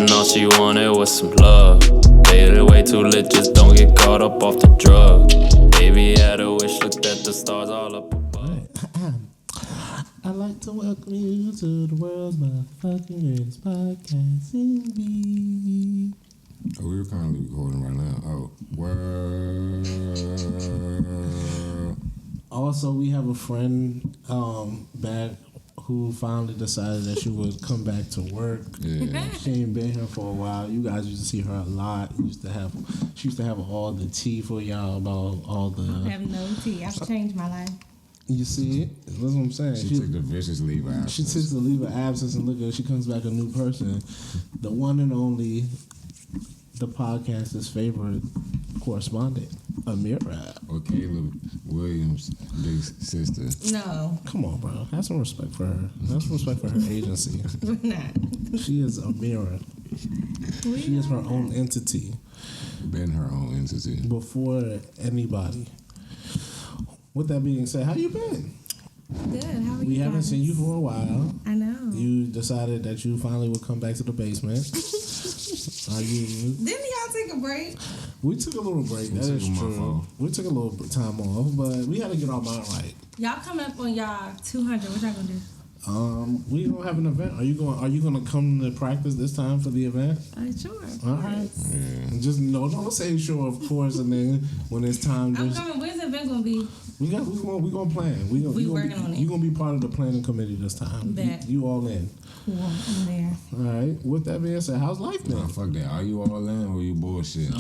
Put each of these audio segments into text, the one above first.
and all she wanted was some love. Baby, way too lit, just don't get caught up off the drug. Baby had a wish, looked at the stars all up above. I'd like to welcome you to the world's motherfucking greatest podcast in me. Oh, we're currently recording right now. Oh, word. Also, we have a friend back who finally decided that she would come back to work. Yeah. She ain't been here for a while. You guys used to see her a lot. She used to have all the tea for y'all about all the. I have no tea. I've changed my life. You see it? That's what I'm saying. She took the vicious leave of absence. She took the leave of absence, and look at her. She comes back a new person. The one and only, the podcast's favorite correspondent, Amirah. Or Caleb Williams' big sister. No. Come on, bro. Have some respect for her. Have some respect for her agency. We're not. She is Amirah. She is her own entity. Been her own entity. Before anybody. With that being said, how you been? Good. How are you? We haven't guys? seen you for a while. I know. You decided that you finally would come back to the basement. Didn't y'all take a break? We took a little break. That is true. We took a little time off, but we had to get our mind right. Y'all coming up on y'all 200. What y'all gonna do? We don't have an event. Are you going to come to practice this time for the event? Sure. All right. Yeah. Just don't say sure, of course, and then when it's time, I'm coming. When's the event gonna be? we gonna plan. We working on it. You gonna be part of the planning committee this time. Bet. You all in. Cool. I'm there. All right. With that being said, how's life been? Nah, fuck that. Are you all in or you bullshit?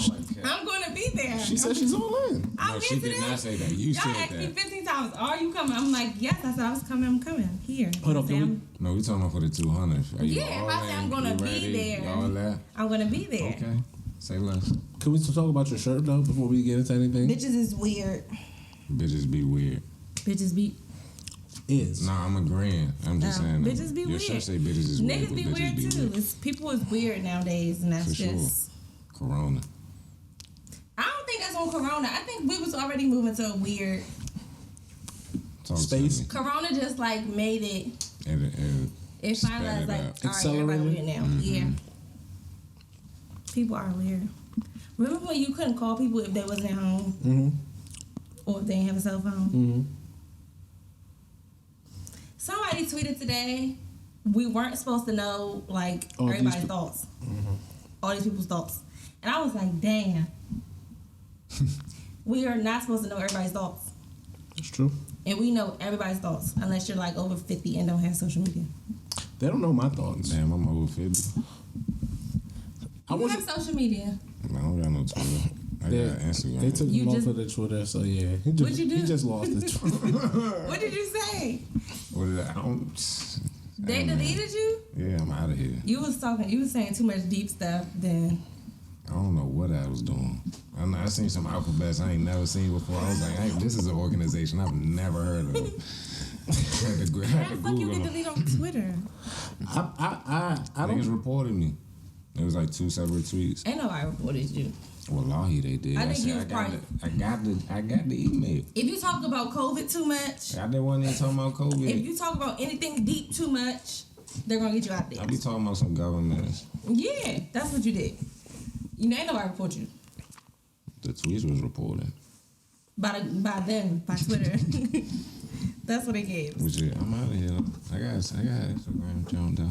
I'm gonna be there. She said she's all in. I'm No, she did not say that. You Y'all said asked me that. 15 times, are you coming? I'm like, yes. I said I was coming. I'm coming. Here. Hold up, No, we talking about for the 200. Are you Yeah, all if I say in? I'm gonna You be ready? there. Y'all that? I'm gonna be there. Okay. Say less. Can we talk about your shirt though before we get into anything? Bitches is weird. Bitches be weird. Bitches be. Is. Nah, I'm agreeing. I'm just saying that. Bitches be Your weird. shirt say bitches is weird. Niggas but be bitches weird too. It's, people is weird nowadays, and that's For sure. just. Corona. I don't think that's on Corona. I think we was already moving to a weird. Talk Space. To me. Corona just like made it. And It sped finally it like, up. all right, everybody Accelerated? weird now. Yeah. People are weird. Remember when you couldn't call people if they wasn't at home? Mm-hmm. Or if they didn't have a cell phone? Mm-hmm. Somebody tweeted today, we weren't supposed to know, like, All these everybody's pe- thoughts. All these people's thoughts. And I was like, damn. We are not supposed to know everybody's thoughts. It's true. And we know everybody's thoughts, unless you're, like, over 50 and don't have social media. They don't know my thoughts. damn, I'm over 50. You have social media. I don't got no Twitter. I got Instagram. They took You him off just- of the Twitter, so yeah. What'd you do? He just lost the Twitter. What did you say? What did I don't. They Hey, man. deleted you? Yeah, I'm out of here. You was saying too much deep stuff then. I don't know what I was doing. I seen some alphabets I ain't never seen before. I was like, hey, this is an organization I've never heard of. had to How the fuck you Google get them. deleted on Twitter? I Niggas don't. reported me. It was like 2 separate tweets. Ain't nobody reported you. Wallahi, they did. I think said, you was I probably- got the email. If you talk about COVID too much, I didn't want to talking about COVID. if you talk about anything deep too much, they're gonna get you out there. I be talking about some government. Yeah, that's what you did. You know, ain't nobody report you. The tweets was reported. By Twitter. That's what they gave. Which is, I'm out of here. I got Instagram jumped out.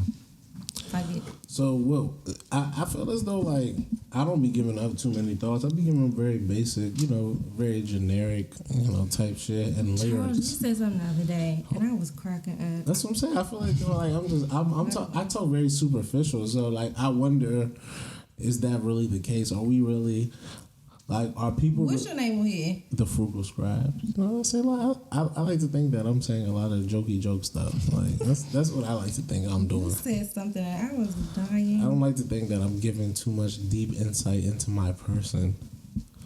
Fuck it. So, well, I feel as though, like, I don't be giving up too many thoughts. I be giving them very basic, very generic, type shit and Charles, you lyrics. said something the other day, and I was cracking up. That's what I'm saying. I feel like, I talk very superficial. So, like, I wonder, is that really the case? Are we really, like, are people... What's your name on here? The Frugal Scribe. You know what I'm saying? Like, I like to think that I'm saying a lot of jokey joke stuff. Like, that's what I like to think I'm You doing. said something, and I was dying. I don't like to think that I'm giving too much deep insight into my person.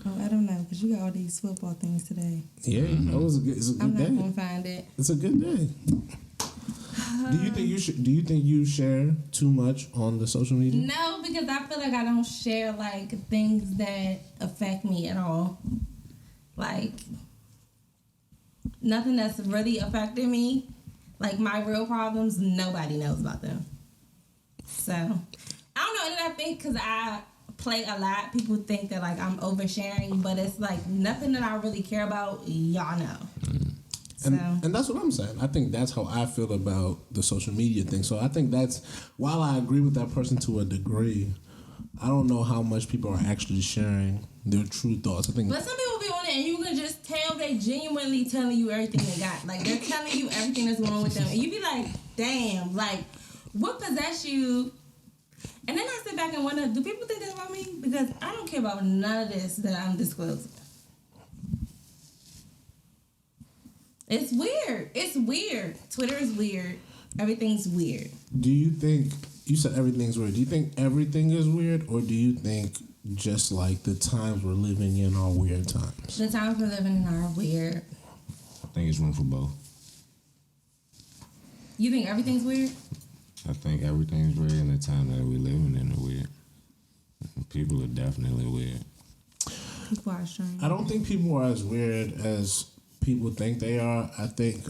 Oh, I don't know, because you got all these football things today. Yeah, it's a good I'm not day. going to find it. It's a good day. Do you think you share too much on the social media? No, because I feel like I don't share, like, things that affect me at all. Like, nothing that's really affecting me. Like, my real problems, nobody knows about them. So, I don't know. And then I think because I play a lot, people think that like I'm oversharing, but it's like nothing that I really care about. Y'all know. And that's what I'm saying. I think that's how I feel about the social media thing. So I think that's, while I agree with that person to a degree, I don't know how much people are actually sharing their true thoughts. I think, but some people be on it and you can just tell they genuinely telling you everything they got. Like they're telling you everything that's going on with them, and you be like, damn, like what possessed you? And then I sit back and wonder, do people think that about me? Because I don't care about none of this that I'm disclosing. It's weird. It's weird. Twitter is weird. Everything's weird. Do you think, you said everything's weird, do you think everything is weird, or do you think just like the times we're living in are weird times? The times we're living in are weird. I think it's room for both. You think everything's weird? I think everything's weird, and the time that we're living in are weird. People are definitely weird. People are strange. I don't think people are as weird as people think they are. I think,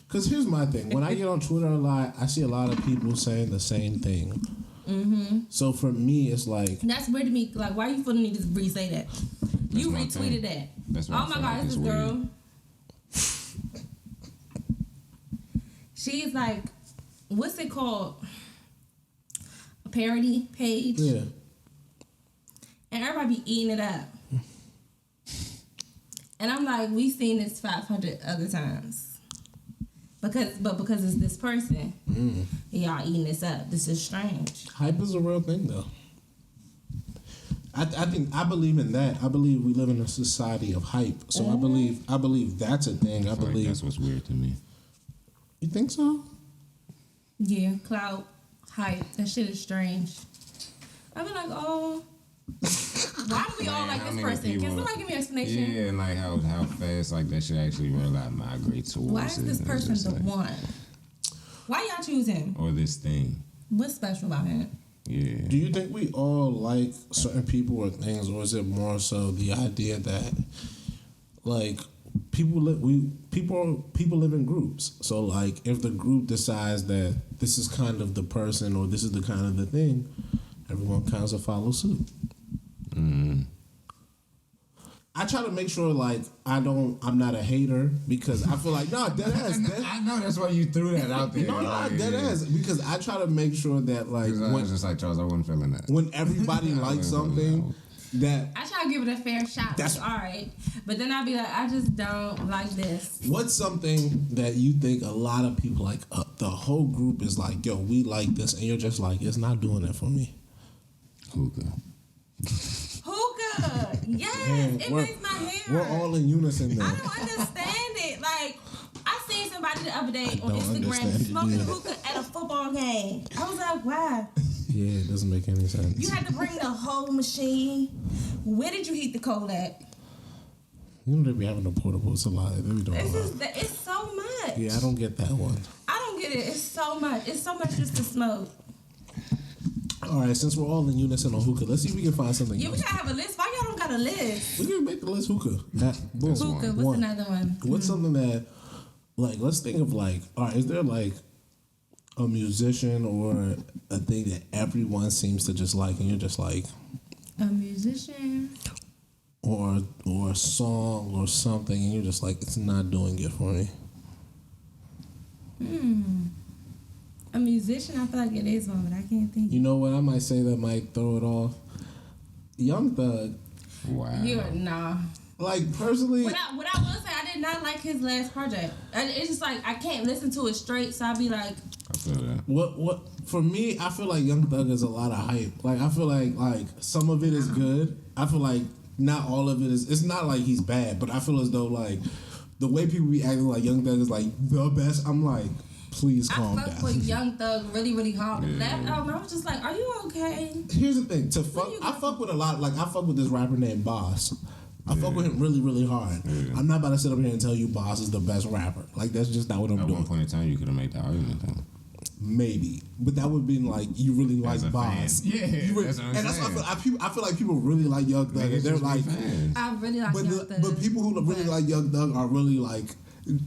because here's my thing. When I get on Twitter a lot, I see a lot of people saying the same thing. Mm-hmm. So for me, it's like... That's weird to me. Like, why you feeling need to re-say that? You retweeted that. That's why oh my God, this girl. She's like, what's it called? A parody page? Yeah. And everybody be eating it up. And I'm like, we've seen this 500 other times. Because it's this person, y'all eating this up. This is strange. Hype is a real thing, though. I believe in that. I believe we live in a society of hype. So I believe that's a thing. I believe that's what's weird to me. You think so? Yeah, clout, hype. That shit is strange. I be like, oh, why do we all like this person? People, can somebody give me an explanation? Yeah, and like how fast like that shit actually really migrate towards. Why is this person the one? Why y'all choose him? Or this thing? What's special about him? Yeah. Do you think we all like certain people or things, or is it more so the idea that like people live in groups? So like if the group decides that this is kind of the person or this is the kind of the thing, everyone kind of follows suit. I try to make sure like I'm not a hater, because I feel like dead ass. I know that's why you threw that out there. Dead ass, because I try to make sure that like I was just like Charles, I wasn't feeling that. When everybody likes something, that I try to give it a fair shot. That's all right, but then I'll be like, I just don't like this. What's something that you think a lot of people like? The whole group is like, yo, we like this, and you're just like, it's not doing it for me. Hookah. Yes, it makes my hair. We're all in unison there. I don't understand it. Like, I seen somebody the other day on Instagram smoking hookah at a football game. I was like, why? Yeah, it doesn't make any sense. You had to bring the whole machine. Where did you heat the coal at? You know they be having the portables a lot. It's so much. Yeah, I don't get that one. I don't get it. It's so much. It's so much just to smoke. All right, since we're all in unison on hookah, let's see if we can find something else. We gotta have a list. Why y'all don't got a list? We can make the list hookah. Boom. Hookah, what's another one? What's something that, like, let's think of like, all right, is there like a musician or a thing that everyone seems to just like, and you're just like, a musician, or a song or something, and you're just like, it's not doing it for me. A musician, I feel like it is one, but I can't think. You know what? I might say that might throw it off. Young Thug. Wow. Nah. Like, personally... What I will say, I did not like his last project. It's just like, I can't listen to it straight, so I'll be like... I feel that. What for me, I feel like Young Thug is a lot of hype. Like, I feel like some of it is good. I feel like not all of it is... It's not like he's bad, but I feel as though, like, the way people be acting like Young Thug is, like, the best, I'm like... Please calm down. I fuck with Young Thug really, really hard. Yeah. That album, I was just like, are you okay? Here's the thing. I fuck with a lot. Like, I fuck with this rapper named Boss. I fuck with him really, really hard. Yeah. I'm not about to sit up here and tell you Boss is the best rapper. Like, that's just not what I'm doing. At one point in time, you could have made the argument, though. Maybe. But that would have been like, you really like Boss. Fan. Yeah, that's what I'm saying. That's why I feel like people really like Young Thug. They're like... I really like Young Thug. But people who really like Young Thug are really like...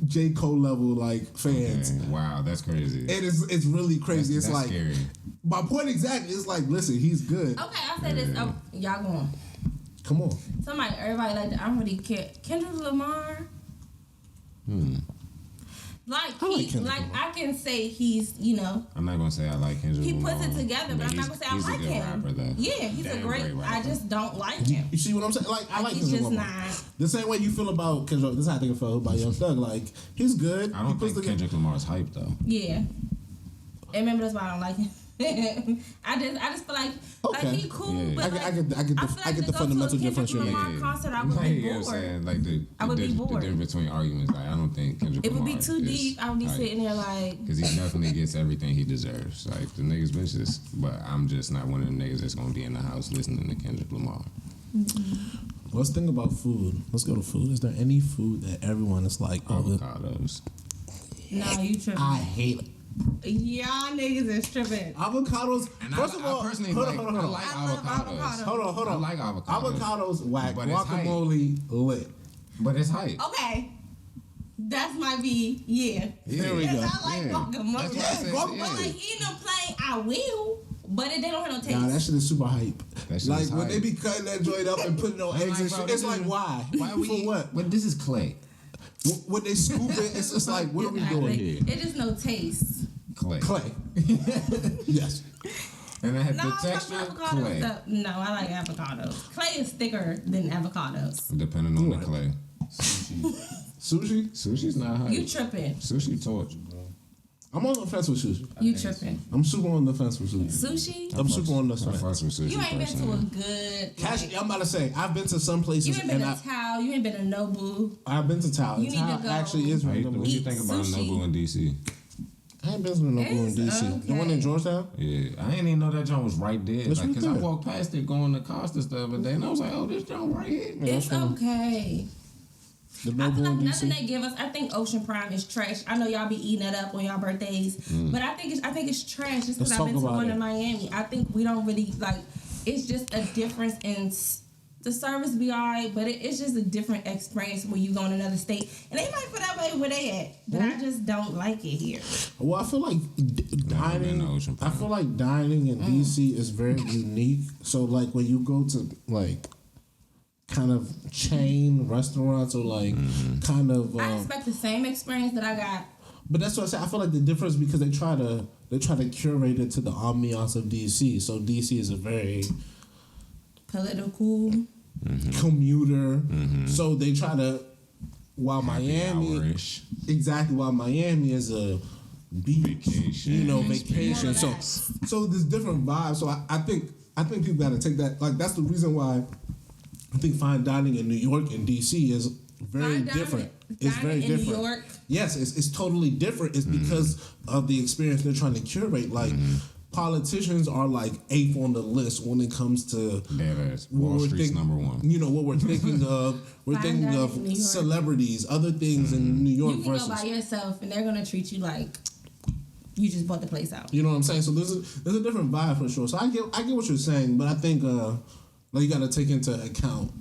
J. Cole level like fans. Okay. Wow, that's crazy. It's really crazy. It's That's like scary. my point exactly. It's like, listen, he's good. Okay, I'll say this. Y'all go on. Come on. Everybody like I don't really care. Kendrick Lamar. Like I can say he's, you know. I'm not gonna say I like Kendrick Lamar. He puts it together, but I'm not gonna say I like him. He's a good rapper, though. Yeah, he's a great. I just don't like him. You see what I'm saying? Like I like he's Kendrick just Lamar. not. The same way you feel about Kendrick. This is how I think I feel about Young Thug. Like he's good. I don't think Kendrick Lamar's hype though. Yeah, and maybe that's why I don't like him. I just feel like he cool, Yeah. but I get the fundamental difference you're making. Concert, I would be bored. Like I would be bored. The difference between arguments, like I don't think Kendrick It would Lamar be too deep. I would be sitting there like, because he definitely gets everything he deserves. Like the niggas vicious, but I'm just not one of them niggas that's gonna be in the house listening to Kendrick Lamar. Mm-hmm. Let's think about food. Let's go to food. Is there any food that everyone is like? Avocados. Nah, you tripping. I hate it. Y'all niggas is tripping. Avocados. And first of all, I personally hold like on. avocados. Hold on. I like avocados. Avocados whack. But it's Guacamole lit. But it's hype. Okay. That might be, yeah. There we go. I like guacamole. That's what I said, But like eating them plain, I will. But they don't have no taste. Nah, that shit is super hype. Like when they be cutting that joint up and putting on eggs and shit, it's like why? Why we? For what? But this is clay. When they scoop it, it's just like, what are we doing here? It just no taste. Clay. Yes. And I had No, the texture clay. No, I like avocados. Clay is thicker than avocados. Depending on the clay. Sushi? Sushi's not hype. You tripping. Sushi torch. I'm on the fence with sushi. You tripping. I'm super on the fence with sushi. Sushi? I'm super on the fence. Sushi You ain't been to a good... I'm about to say, I've been to some places. You ain't been to Tao. You ain't been to Nobu. I've been to Tao. You need to go. Actually is really What do you think about sushi. Nobu in DC? I ain't been to Nobu in DC. Okay. The one in Georgetown? Yeah, I didn't even know that joint was right there. It's Like, right cause I there. walked past it going to Costa the other day, and I was like, "Oh, this joint right here." It's okay. The I Nobu feel like in nothing DC? they give us. I think Ocean Prime is trash. I know y'all be eating it up on y'all birthdays, but I think it's trash. Just because Let's I've been talk to about one it. in Miami, I think we don't really like. It's just a difference in the service be alright, but it's just a different experience when you go in another state, and they might feel that way where they at, but I just don't like it here. Well, I feel like dining. Ocean I feel like dining in DC is very unique. So, like when you go to like kind of chain restaurants or like kind of, I expect the same experience that I got. but that's what I say. I feel like the difference because they try to curate it to the ambiance of DC. So DC is a very Political. commuter. So they try to while Miami Hour-ish. exactly while Miami is a beach, Vacation. vacation. So there's different vibes. So I think people got to take that. Like that's the reason why I think fine dining in New York and DC is very different. It's very in different. New York. Yes, it's totally different. It's because of the experience they're trying to curate. Like politicians are like eighth on the list when it comes to Deadass. what Wall we're Street's think- number one. You know what we're thinking of. We're Fine thinking dining of in New York. celebrities, other things in New York You can versus. go by yourself, and they're gonna treat you like you just bought the place out. You know what I'm saying? So there's a different vibe for sure. So I get what you're saying, but I think like you got to take into account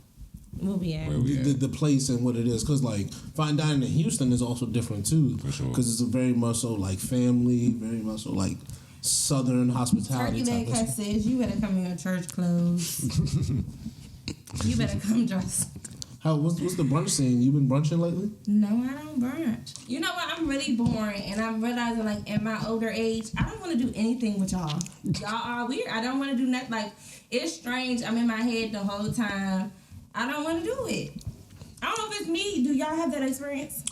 We'll be at. Where we at? the place and what it is, because like fine dining in Houston is also different too, For sure. because it's a very much so like family, very much so like Southern hospitality Turkey type leg cat of. says you better come in your church clothes. You better come dressed. What's the brunch scene? You been brunching lately? No, I don't brunch. You know what? I'm really boring, and I'm realizing like in my older age, I don't want to do anything with y'all. Y'all are weird. I don't want to do nothing. Like it's strange. I'm in my head the whole time. I don't want to do it. I don't know if it's me. Do y'all have that experience?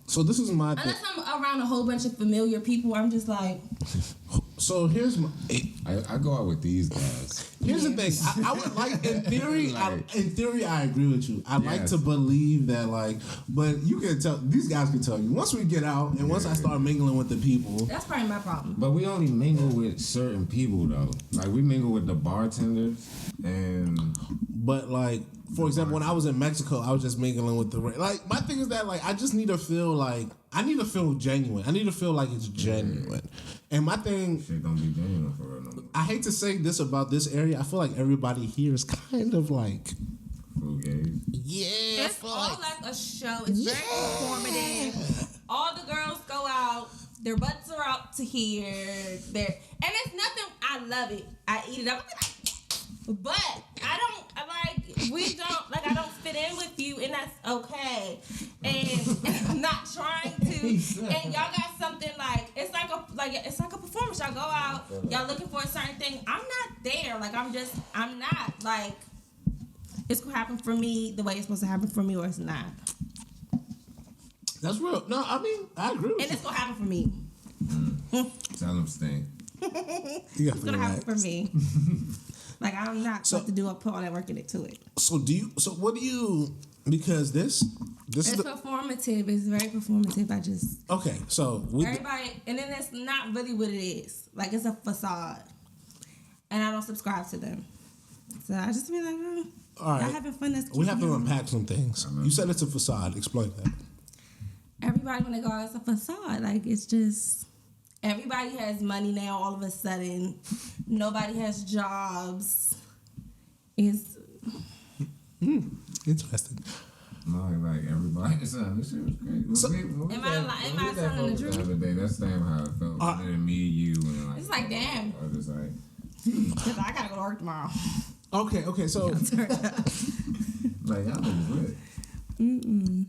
So this is my thing. Unless I'm around a whole bunch of familiar people, I'm just like, So here's my. I go out with these guys. Here's the thing. I would like in theory. In theory, I agree with you. I like Yes. to believe that, like, but you can tell. These guys can tell you once we get out and once I start mingling with the people. that's probably my problem. But we only mingle with certain people though. Like we mingle with the bartenders and But like, for example, when I was in Mexico, I was just mingling with the like. My thing is that like I just need to feel like I need to feel genuine. I need to feel like it's genuine. And my thing, shit don't be genuine for real. No more. I hate to say this about this area. I feel like everybody here is kind of like Yeah, It's all like a show. It's very performative. All the girls go out. Their butts are out to here. And it's nothing. I love it. I eat it up. But I don't fit in with you, and that's okay. And I'm not trying to. And y'all got something like it's like a performance. Y'all go out, y'all looking for a certain thing. I'm not there. Like I'm not like it's gonna happen for me the way it's supposed to happen for me, or it's not. That's real. No, I mean I agree with And it's gonna happen for me. Tell them stink. It's gonna happen for me. Like I'm not supposed to put all that work into it. So what do you? Because this it's is performative. It's very performative. I just okay. So everybody, and then it's not really what it is. Like it's a facade, and I don't subscribe to them. So I just be like, all right, y'all having fun. We have to unpack some things. You said it's a facade. Explain that. Everybody when they go out, it's a facade. Like it's just everybody has money now. All of a sudden, nobody has jobs. It's interesting. No, like everybody. This shit was crazy. am I telling the truth? The other day, that's damn how it felt. And then me, you, and like. It's like damn. I was just like. Cause I gotta go to work tomorrow. Okay, so like y'all niggas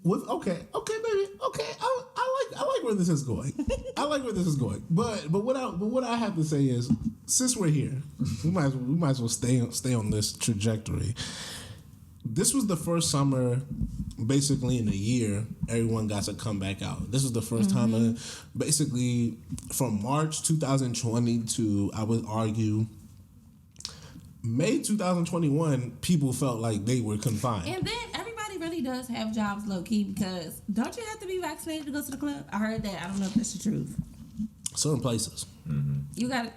with okay, baby, okay. I like where this is going. I like where this is going. But what I have to say is, since we're here, we might as well stay on this trajectory. This was the first summer, basically in a year, everyone got to come back out. This was the first time, basically, from March 2020 to, I would argue, May 2021, people felt like they were confined. And then everybody really does have jobs low key because don't you have to be vaccinated to go to the club? I heard that. I don't know if that's the truth. Certain places. You got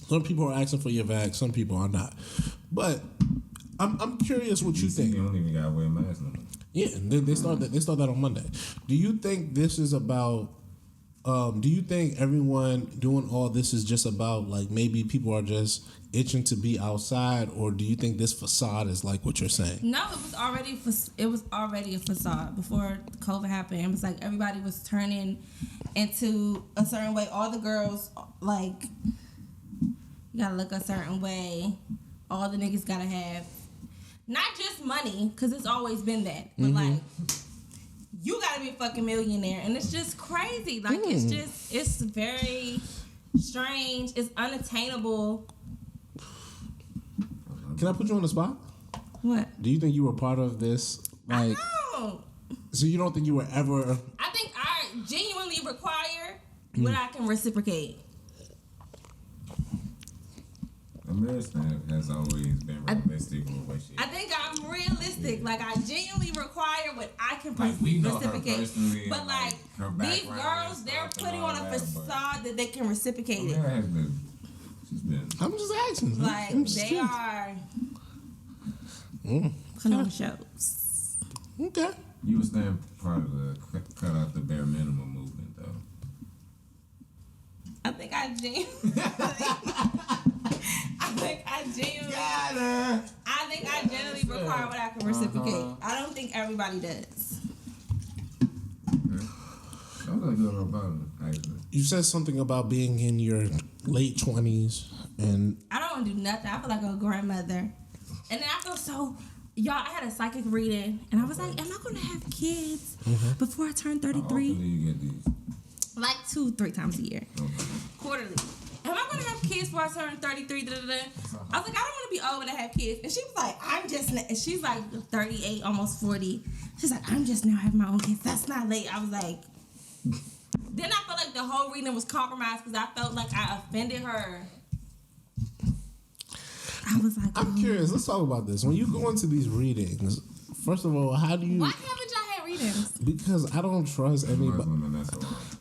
Some people are asking for your vax, some people are not. But I'm curious what you think. You don't even gotta wear a mask no more. Yeah, they start that on Monday. Do you think this is about? Do you think everyone doing all this is just about like maybe people are just itching to be outside, or do you think this facade is like what you're saying? No, it was already a facade before COVID happened. It was like everybody was turning into a certain way. All the girls like you gotta look a certain way. All the niggas gotta have not just money, because it's always been that, but like you gotta be a fucking millionaire, and it's just crazy. Like it's very strange. It's unattainable. Can I put you on the spot? What? Do you think you were part of this? Like, I don't. So you don't think you were ever? I think I genuinely require what I can reciprocate. Amirah's has always been realistic with what she. I think I'm realistic. Like I genuinely require what I can Like, we know her reciprocate. personally, But and, like her these background girls, and they're stuff and putting all on a that, facade that they can reciprocate it. Amirah has been. She's been. I'm just asking. Like they are putting on shows. Okay. You were staying part of the cut out the bare minimum movement, though. I think I genuinely. I think I genuinely require what I can reciprocate. I don't think everybody does. That was a good rebuttal, actually. You said something about being in your late 20s, and I don't want to do nothing. I feel like a grandmother. And then I feel so... Y'all, I had a psychic reading, and I was like, am I going to have kids before I turn 33? How often do you get these? Like 2-3 times a year. Okay. Quarterly. Am I going to have kids before I turn 33? Da, da, da. I was like, I don't want to be old when I have kids. And she was like, and she's like 38, almost 40. She's like, I'm just now having my own kids. That's not late. I was like... Then I felt like the whole reading was compromised because I felt like I offended her. I was like, I'm curious. Let's talk about this. When you go into these readings, first of all, how do you? Why haven't y'all had readings? Because I don't trust anybody.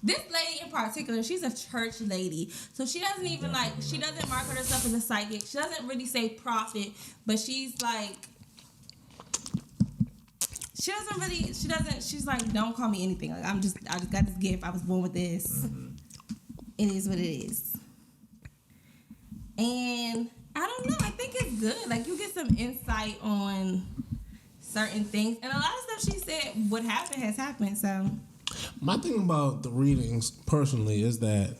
This lady in particular, she's a church lady, so she doesn't even she doesn't market herself as a psychic. She doesn't really say prophet, but she's like. She's like, don't call me anything. Like I just got this gift. I was born with this. It is what it is. And I don't know. I think it's good. Like you get some insight on certain things, and a lot of stuff she said would happen has happened. So My thing about the readings personally is that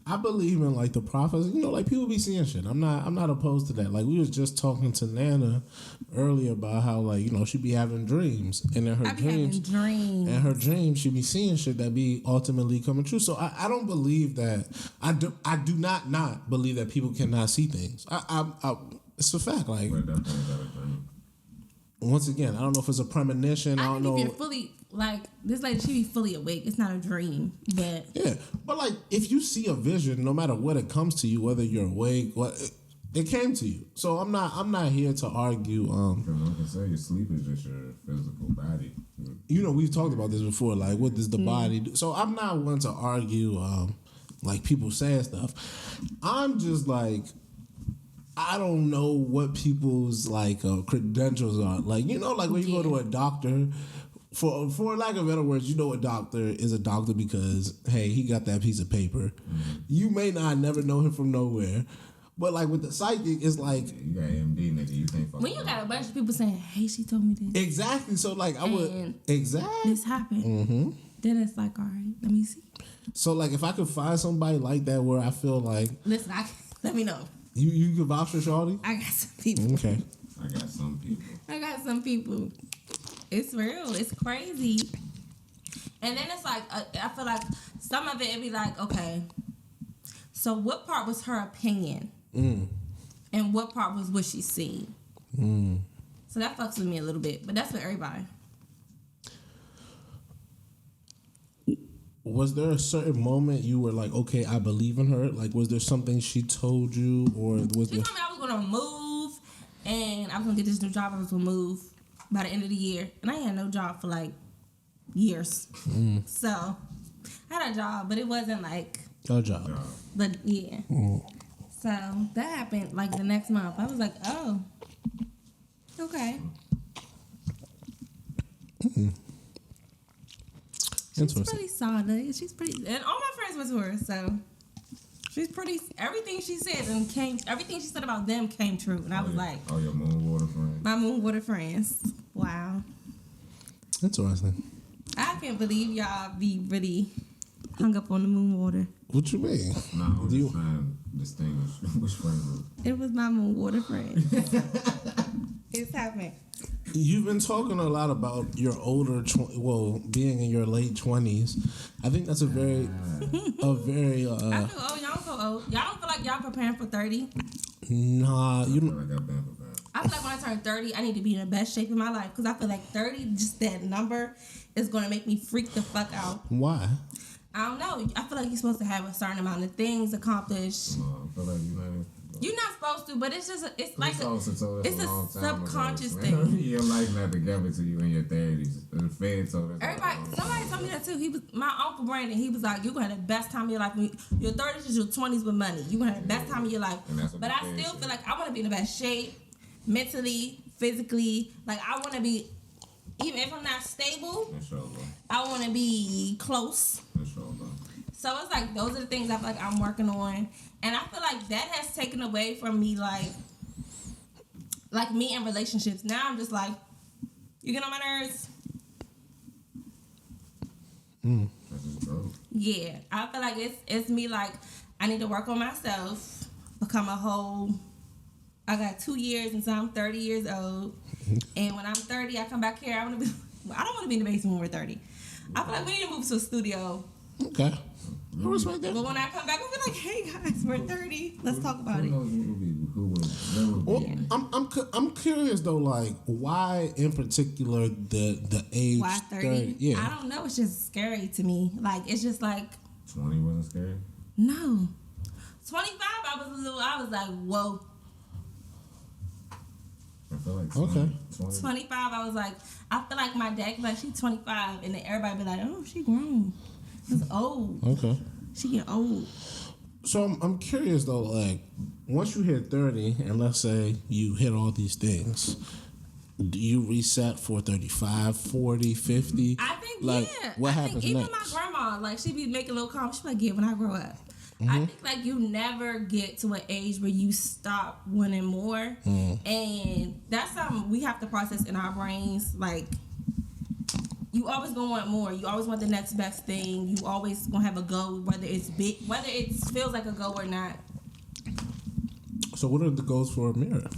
I believe in like the prophets. You know, like people be seeing shit. I'm not opposed to that. Like we was just talking to Nana earlier about how like, you know, she be having dreams, and in her her dreams she be seeing shit that be ultimately coming true. So I don't believe that. I do not believe that people cannot see things. It's a fact. Like once again, I don't know if it's a premonition. I don't know. If you're fully like this lady, she be fully awake. It's not a dream, but yeah. But like, if you see a vision, no matter what it comes to you, whether you're awake, it came to you. So I'm not here to argue. Because like I say, your sleep is just your physical body. You know, we've talked about this before. Like, what does the body do? So I'm not one to argue. Like people saying stuff. I'm just like, I don't know what people's like credentials are. Like, you know, like when you go to a doctor, for lack of better words, you know a doctor is a doctor because, hey, he got that piece of paper. Mm-hmm. You may not never know him from nowhere. But like with the psychic, it's like you got MD, nigga. You can't fuck. When you got a bunch of people saying, "Hey, she told me this." Exactly. So like I would exactly this happened. Mm-hmm. Then it's like, all right, let me see. So like if I could find somebody like that where I feel like, listen, let me know. You can vouch for Shawty? I got some people. Okay. I got some people. It's real. It's crazy. And then it's like, I feel like some of it be like, okay, so what part was her opinion? And what part was what she seen? So that fucks with me a little bit, but that's for everybody. Was there a certain moment you were like, okay, I believe in her? Like, was there something she told you, or was she told me I was gonna move, and I was gonna get this new job. I was gonna move by the end of the year, and I had no job for like years. So I had a job, but it wasn't like a job. But yeah. So that happened like the next month. I was like, oh, okay. She's pretty solid. She's pretty, and all my friends went to her, so she's pretty. Everything she said everything she said about them came true, and I was like, "Oh, your moon water friends." My moon water friends. Wow. Interesting. I can't believe y'all be really hung up on the moon water. What you mean? No, I'm just trying to distinguish which friends. It was my moon water friend. It's happening. You've been talking a lot about your older, being in your late 20s. I think that's a very. I feel old. Y'all feel old. Y'all don't feel like y'all preparing for 30? Nah, you don't. I feel like I've been prepared. I feel like when I turn 30, I need to be in the best shape of my life because I feel like 30, just that number, is going to make me freak the fuck out. Why? I don't know. I feel like you're supposed to have a certain amount of things accomplished. No, I feel like you're not supposed to, but it's just it's like a subconscious thing. thing. Your life not together to you in your 30s. The Fed told us. Somebody told me that too. He was my uncle Brandon. He was like, "You're gonna have the best time of your life. Your 30s is your 20s with money. You're gonna have the best time of your life." But I still feel like I want to be in the best shape, mentally, physically. Like I want to be, even if I'm not stable, I want to be close. So it's like those are the things I feel like I'm working on. And I feel like that has taken away from me, like me in relationships. Now I'm just like, you get on my nerves. Yeah, I feel like it's me. Like I need to work on myself, become a whole. I got 2 years until I'm 30 years old, and when I'm 30, I come back here. I don't want to be in the basement when we're 30. I feel like we need to move to a studio. Okay. I respect that. But when I come back, we'll be like, "Hey guys, we're 30. Let's talk about it." I'm curious though, like why in particular the age why 30? Yeah, I don't know. It's just scary to me. Like it's just like 20 wasn't scary. No, 25. I was like, whoa. I feel like 20, 25. I was like, I feel like my dad was like, she's 25, and then everybody be like, oh, she grown. She's old. Okay. She get old. So I'm curious though, like once you hit 30 and let's say you hit all these things, do you reset for 35, 40, 50? I think like, yeah. What I happens think even next? my grandma, like she be making little comments. She be like, yeah, when I grow up. I think like you never get to an age where you stop wanting more, and that's something we have to process in our brains. Like, you always gonna want more. You always want the next best thing. You always gonna have a goal, whether it's big, whether it feels like a goal or not. So what are the goals for Amirah?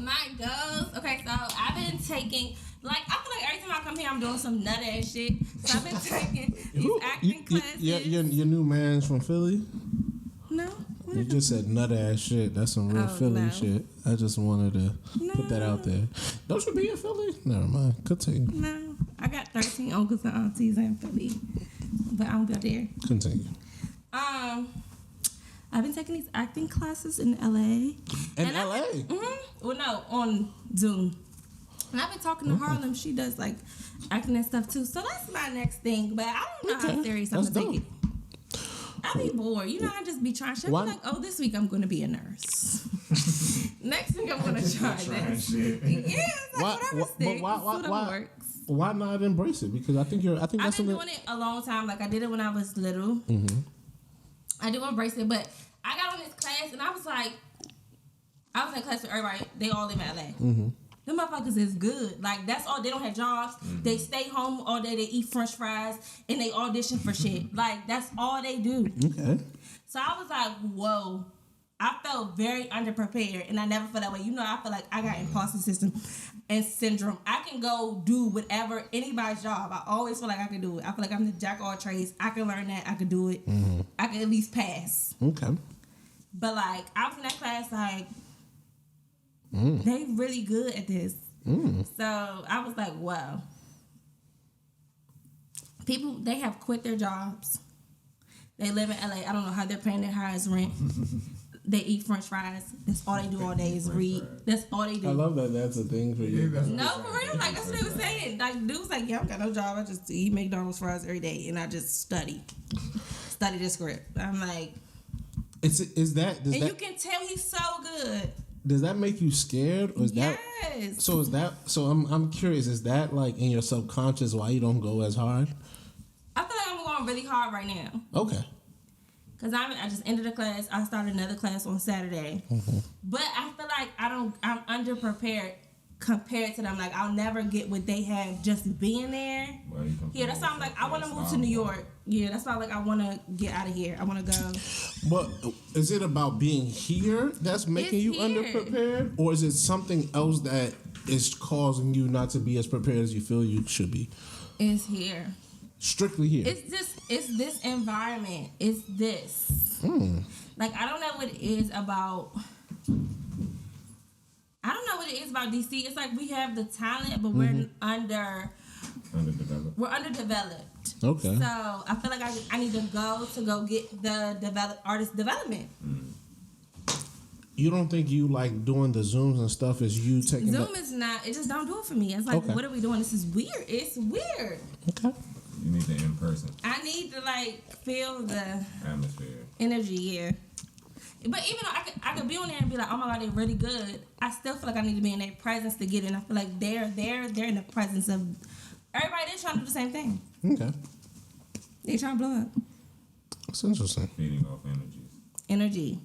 My goals. Okay, so I've been taking. Like, I feel like every time I come here, I'm doing some nut ass shit. So I've been taking these acting classes. Your new man's from Philly? No. You just said nut ass shit. That's some real Philly shit. I just wanted to put that out there. Don't you be in Philly? Never mind. Continue. No. I got 13 uncles and aunties in Philly. But I don't go there. Continue. I've been taking these acting classes in LA. In LA? Well, no, on Zoom. And I've been talking to Harlem. She does like acting and stuff too. So that's my next thing. But I don't know how serious I'm going to take it. I be bored. You know, I just be trying shit. I be like, oh, this week I'm going to be a nurse. Next week I'm going to try this. Yeah, it's like whatever sticks. Whatever works. Why not embrace it? Because I think that's I've been doing it a long time. Like, I did it when I was little. I do embrace it, but I got on this class and I was in class with everybody. They all live in LA. Them motherfuckers is good. Like, that's all. They don't have jobs. They stay home all day. They eat French fries and they audition for shit. Like, that's all they do. Okay. So I was like, whoa. I felt very underprepared, and I never felt that way. You know, I feel like I got imposter syndrome. I can go do whatever, anybody's job. I always feel like I can do it. I feel like I'm the jack of all trades. I can learn that. I can do it. I can at least pass. Okay. But like, I was in that class like, they really good at this. So I was like, wow. People, they have quit their jobs. They live in LA. I don't know how they're paying their highest rent. They eat French fries. That's all they do all day is read. That's all they do. I love that that's a thing for you. No, for real. Like, that's what they were saying. Like, dude was like, yeah, I got no job. I just eat McDonald's fries every day, and I just study the script. I'm like, is that? And you can tell he's so good. Does that make you scared, or is yes. that? So is that? So I'm curious. Is that like in your subconscious why you don't go as hard? I feel like I'm going really hard right now. Okay. Cause I just ended a class. I started another class on Saturday, but I feel like I'm underprepared compared to them. Like, I'll never get what they have just being there. Yeah, that's why I'm like, I want to move to New York. Yeah, that's why I want to get out of here. I want to go. But is it about being here that's making you underprepared, or is it something else that is causing you not to be as prepared as you feel you should be? It's here. Strictly here. It's this environment. It's this. Like, I don't know what it is about. I don't know what it is about DC. It's like we have the talent, but we're underdeveloped. We're underdeveloped. Okay. So I feel like I need to go get the artist development. You don't think you like doing the Zooms and stuff is you taking Zoom is not. It just don't do it for me. It's like, what are we doing? This is weird. It's weird. Okay. You need the in person. I need to like feel the atmosphere, energy. Yeah. But even though I could be on there and be like, oh my God, they're really good, I still feel like I need to be in their presence to get in. I feel like they're in the presence of everybody. They're trying to do the same thing. Okay. They're trying to blow up. That's interesting. Feeding off energy.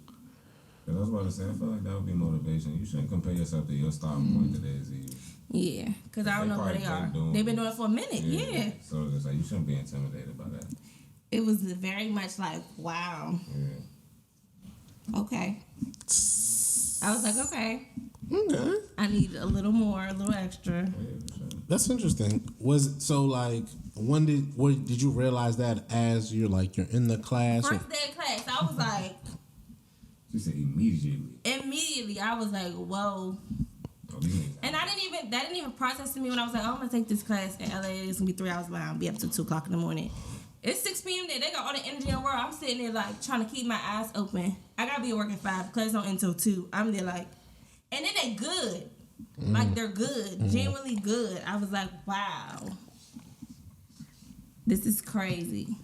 Because I was about to say, I feel like that would be motivation. You shouldn't compare yourself to your starting point today as you. Yeah, because I don't know where they are. They've been doing it for a minute. Yeah. So it's like you shouldn't be intimidated by that. It was very much like, wow. Yeah. Okay. I was like, okay. Okay. I need a little more, a little extra. Yeah, sure. That's interesting. When did you realize that as you're in the class? First day of class, I was like. She said immediately. Immediately, I was like, whoa. And that didn't even process to me when I was like, oh, I'm gonna take this class in LA. It's gonna be 3 hours behind. Be up till 2:00 in the morning. It's 6 p.m. there. They got all the energy in the world. I'm sitting there like trying to keep my eyes open. I gotta be at work at 5. Class don't end until 2. I'm there like, and then they good. Like, they're good, genuinely good. I was like, wow, this is crazy.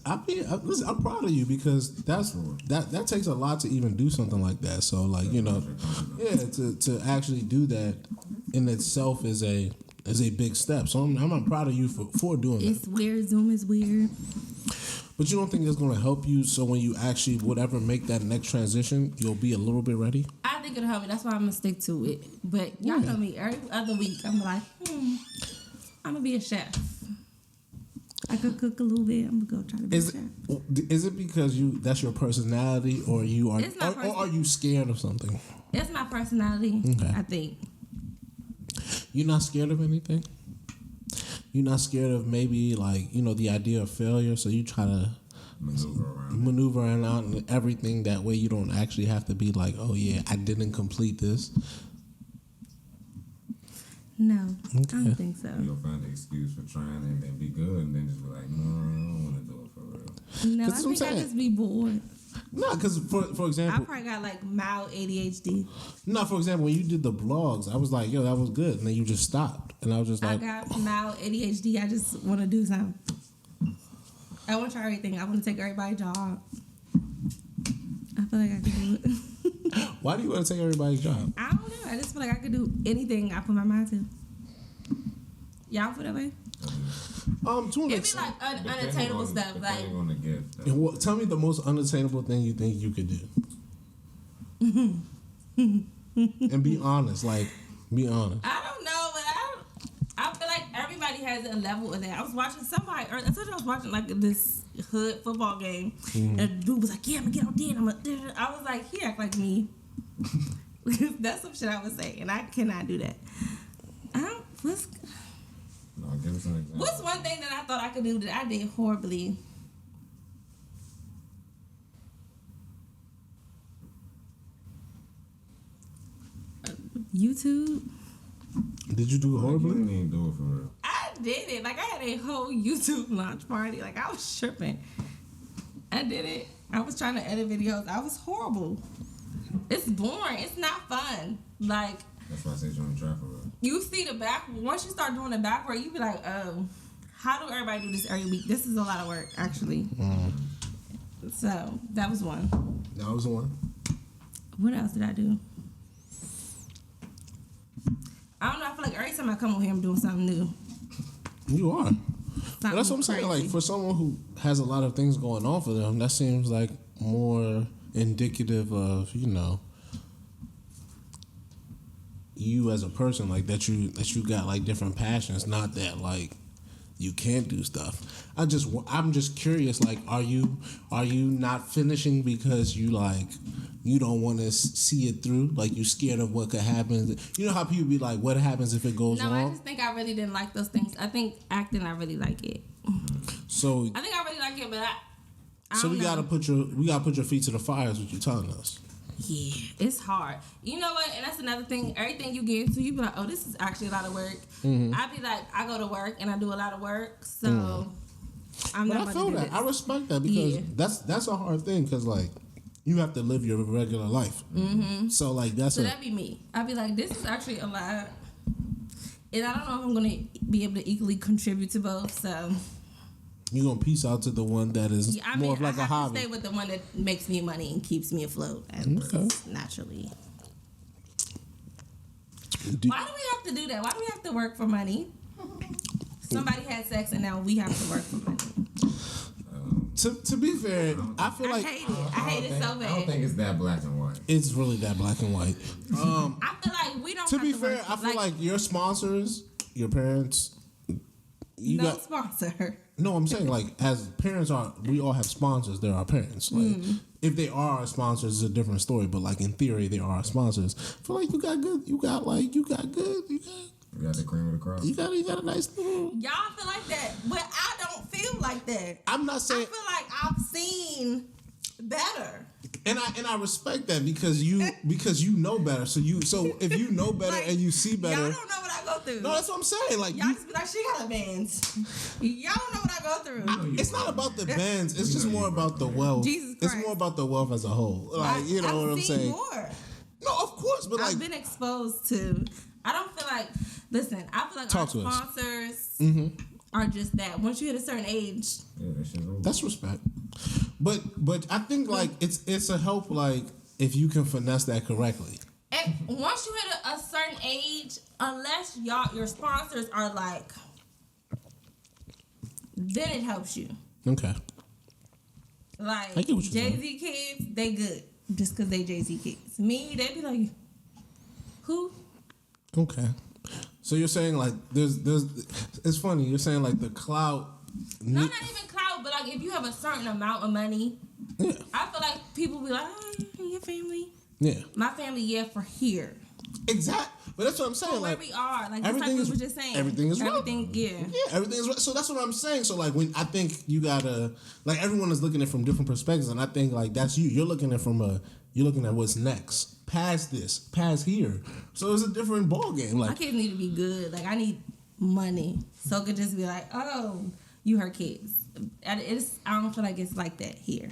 I'm proud of you because that takes a lot to even do something like that. So to actually do that in itself is a big step. So I'm proud of you for doing that. It's weird. Zoom is weird. But you don't think it's going to help you? So when you actually would ever make that next transition, you'll be a little bit ready. I think it'll help me. That's why I'm gonna stick to it. But y'all know me. Every other week, I'm like, I'm gonna be a chef. I could cook a little bit. I'm gonna go try to be a chef. Is it because that's your personality, or you are, or are you scared of something? It's my personality. Okay. I think. You're not scared of anything? You're not scared of maybe like, the idea of failure, so you try to maneuver around everything, that way you don't actually have to be like, oh yeah, I didn't complete this. No, I don't think so. You'll find an excuse for trying and then be good and then just be like, no, I don't want to do it for real. No, I think I just be bored. No, because for example, I probably got like mild ADHD. No, for example, when you did the vlogs, I was like, yo, that was good, and then you just stopped, and I was just like, I got mild ADHD. I just want to do something. I want to try everything. I want to take everybody's job. I feel like I can do it. Why do you want to take everybody's job? I don't know. I just feel like I could do anything I put my mind to. Y'all feel that way? To an It'd be extent. like unattainable stuff. Like, on the gift. And tell me the most unattainable thing you think you could do. And be honest. Like, be honest. I don't know, but I feel like everybody has a level of that. I was watching somebody, or I told you I was watching like this hood football game, and a dude was like, "Yeah, I'm gonna get on D." And I was like, "He act like me." That's some shit I would say, and I cannot do that. No, give us an example. What's one thing that I thought I could do that I did horribly? YouTube. Did you do it You horribly? didn't even do it for real. I did it. Like, I had a whole YouTube launch party. Like, I was tripping. I did it. I was trying to edit videos. I was horrible. It's boring. It's not fun. Like, That's why I said you don't try for real. you see the back. Once you start doing the back work, you be like, oh, how do everybody do this every week? This is a lot of work, actually. So, that was one. That was one. What else did I do? I don't know. I feel like every time I come on here, I'm doing something new. You are. But that's what I'm saying. crazy. Like, for someone who has a lot of things going on for them, that seems like more indicative of, you as a person, like that you got like different passions, not that like you can't do stuff. I'm just curious, like, are you not finishing because you don't want to see it through, like you scared of what could happen? You know how people be like, what happens if it goes No, wrong? I just think I really didn't like those things. I think acting, I really like it. So I think I really like it, but I so don't we know. gotta put your feet to the fire, is what you're telling us. Yeah, it's hard. You know what? And that's another thing. Everything you get into, you be like, oh, this is actually a lot of work. I be like, I go to work and I do a lot of work, so I'm But not I about feel to do that. this. I respect that, because that's a hard thing, because like you have to live your regular life. So like that's So that'd be me. I'd be like, this is actually a lot. And I don't know if I'm going to be able to equally contribute to both, so. you're gonna piece out to the one that is more of like I a have hobby. to stay with the one that makes me money and keeps me afloat. Okay. Naturally. Do- Why do we have to do that? Why do we have to work for money? Somebody had sex and now we have to work for money. To be fair, I feel I like hate it. I hate it so I don't bad. think it's that black and white. it's really that black and white. I feel like we don't To have be to fair, work. I feel like your sponsors, your parents, you no got. sponsor. No, I'm saying like as parents we all have sponsors. They're our parents. Like if they are our sponsors, it's a different story. But like in theory, they are our sponsors. I feel like you got good. You got good. You got the cream of the crop. You got a nice little. Y'all feel like that, but I don't feel like that. I'm not I saying, feel like I've seen better. and I respect that because you know better. So if you know better Like, and you see better, Y'all don't know what I go through. no, that's what I'm saying. Like Y'all just be like, she got a Benz. Y'all don't know what I go through. it's not about the bands. It's just more about the wealth. Jesus It's Christ. more about the wealth as a whole. Like you know I've what I'm seen saying? More. No, of course, but like I've been exposed to. I don't feel like. Listen, I feel like Talk our to us. sponsors are just that. Once you hit a certain age, Yeah, that shit's over. that's respect. But I think like it's a help like if you can finesse that correctly. and once you hit a certain age, unless your sponsors are like, then it helps you. Okay. Like I get what you're saying. Jay-Z kids, they good just because they Jay-Z kids. Me, they be like, who? Okay. So you're saying like there's it's funny, you're saying like the clout. No, not even clout, but like if you have a certain amount of money, Yeah. I feel like people be like, oh, your family. Yeah. My family, yeah, for here. Exactly. But that's what I'm saying. For where Like we are. Like just everything like is we were just saying. everything is Everything, yeah. Yeah, everything is right. So that's what I'm saying. So like when I think you gotta like everyone is looking at it from different perspectives, and I think like that's you. You're looking at you're looking at what's next, past this, past here. So it's a different ball game. My Like kids need to be good. Like I need money, so it could just be like, oh, you her kids. I don't feel like it's like that here.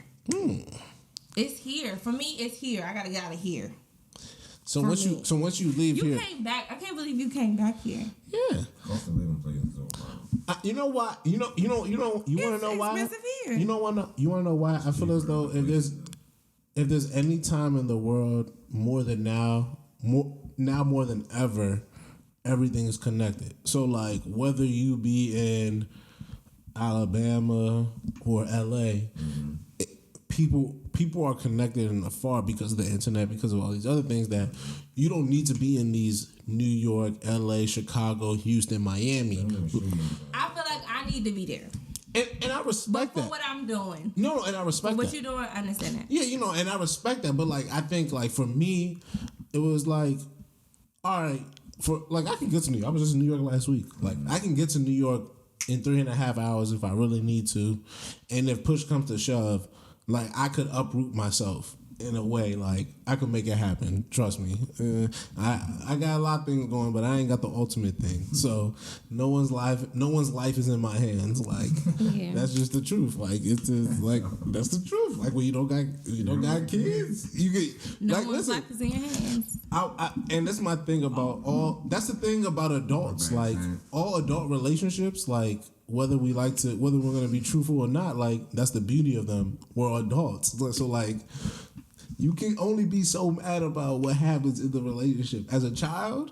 It's here for me. It's here. I gotta get out of here. so once you leave You here, came back. I can't believe you came back here. yeah. Cost of living plays so hard. You know why? You want to know why? Expensive here. You want to know why? I feel as though if there's any time in the world more than now more than ever, everything is connected. So like whether you be in Alabama or LA, people are connected and afar because of the internet, because of all these other things that you don't need to be in these New York, LA, Chicago, Houston, Miami. I feel like I need to be there. And I respect For that. what I'm doing. No, and I respect What that. you doing, I understand that. Yeah, and I respect that, but like I think like for me, it was like, all right, for like I can get to New York. I was just in New York last week. Like I can get to New York in 3.5 hours if I really need to, and if push comes to shove, like I could uproot myself in a way. Like I could make it happen. Trust me. I got a lot of things going, but I ain't got the ultimate thing. So no one's life is in my hands. Like that's just the truth. Like it's just, like that's the truth. Like when you don't got kids, you get No like one's listen. life is in your hands. And that's my thing about that's the thing about adults. Like all adult relationships, like whether we're gonna be truthful or not, like that's the beauty of them. We're adults, so like you can only be so mad about what happens in the relationship. As a child,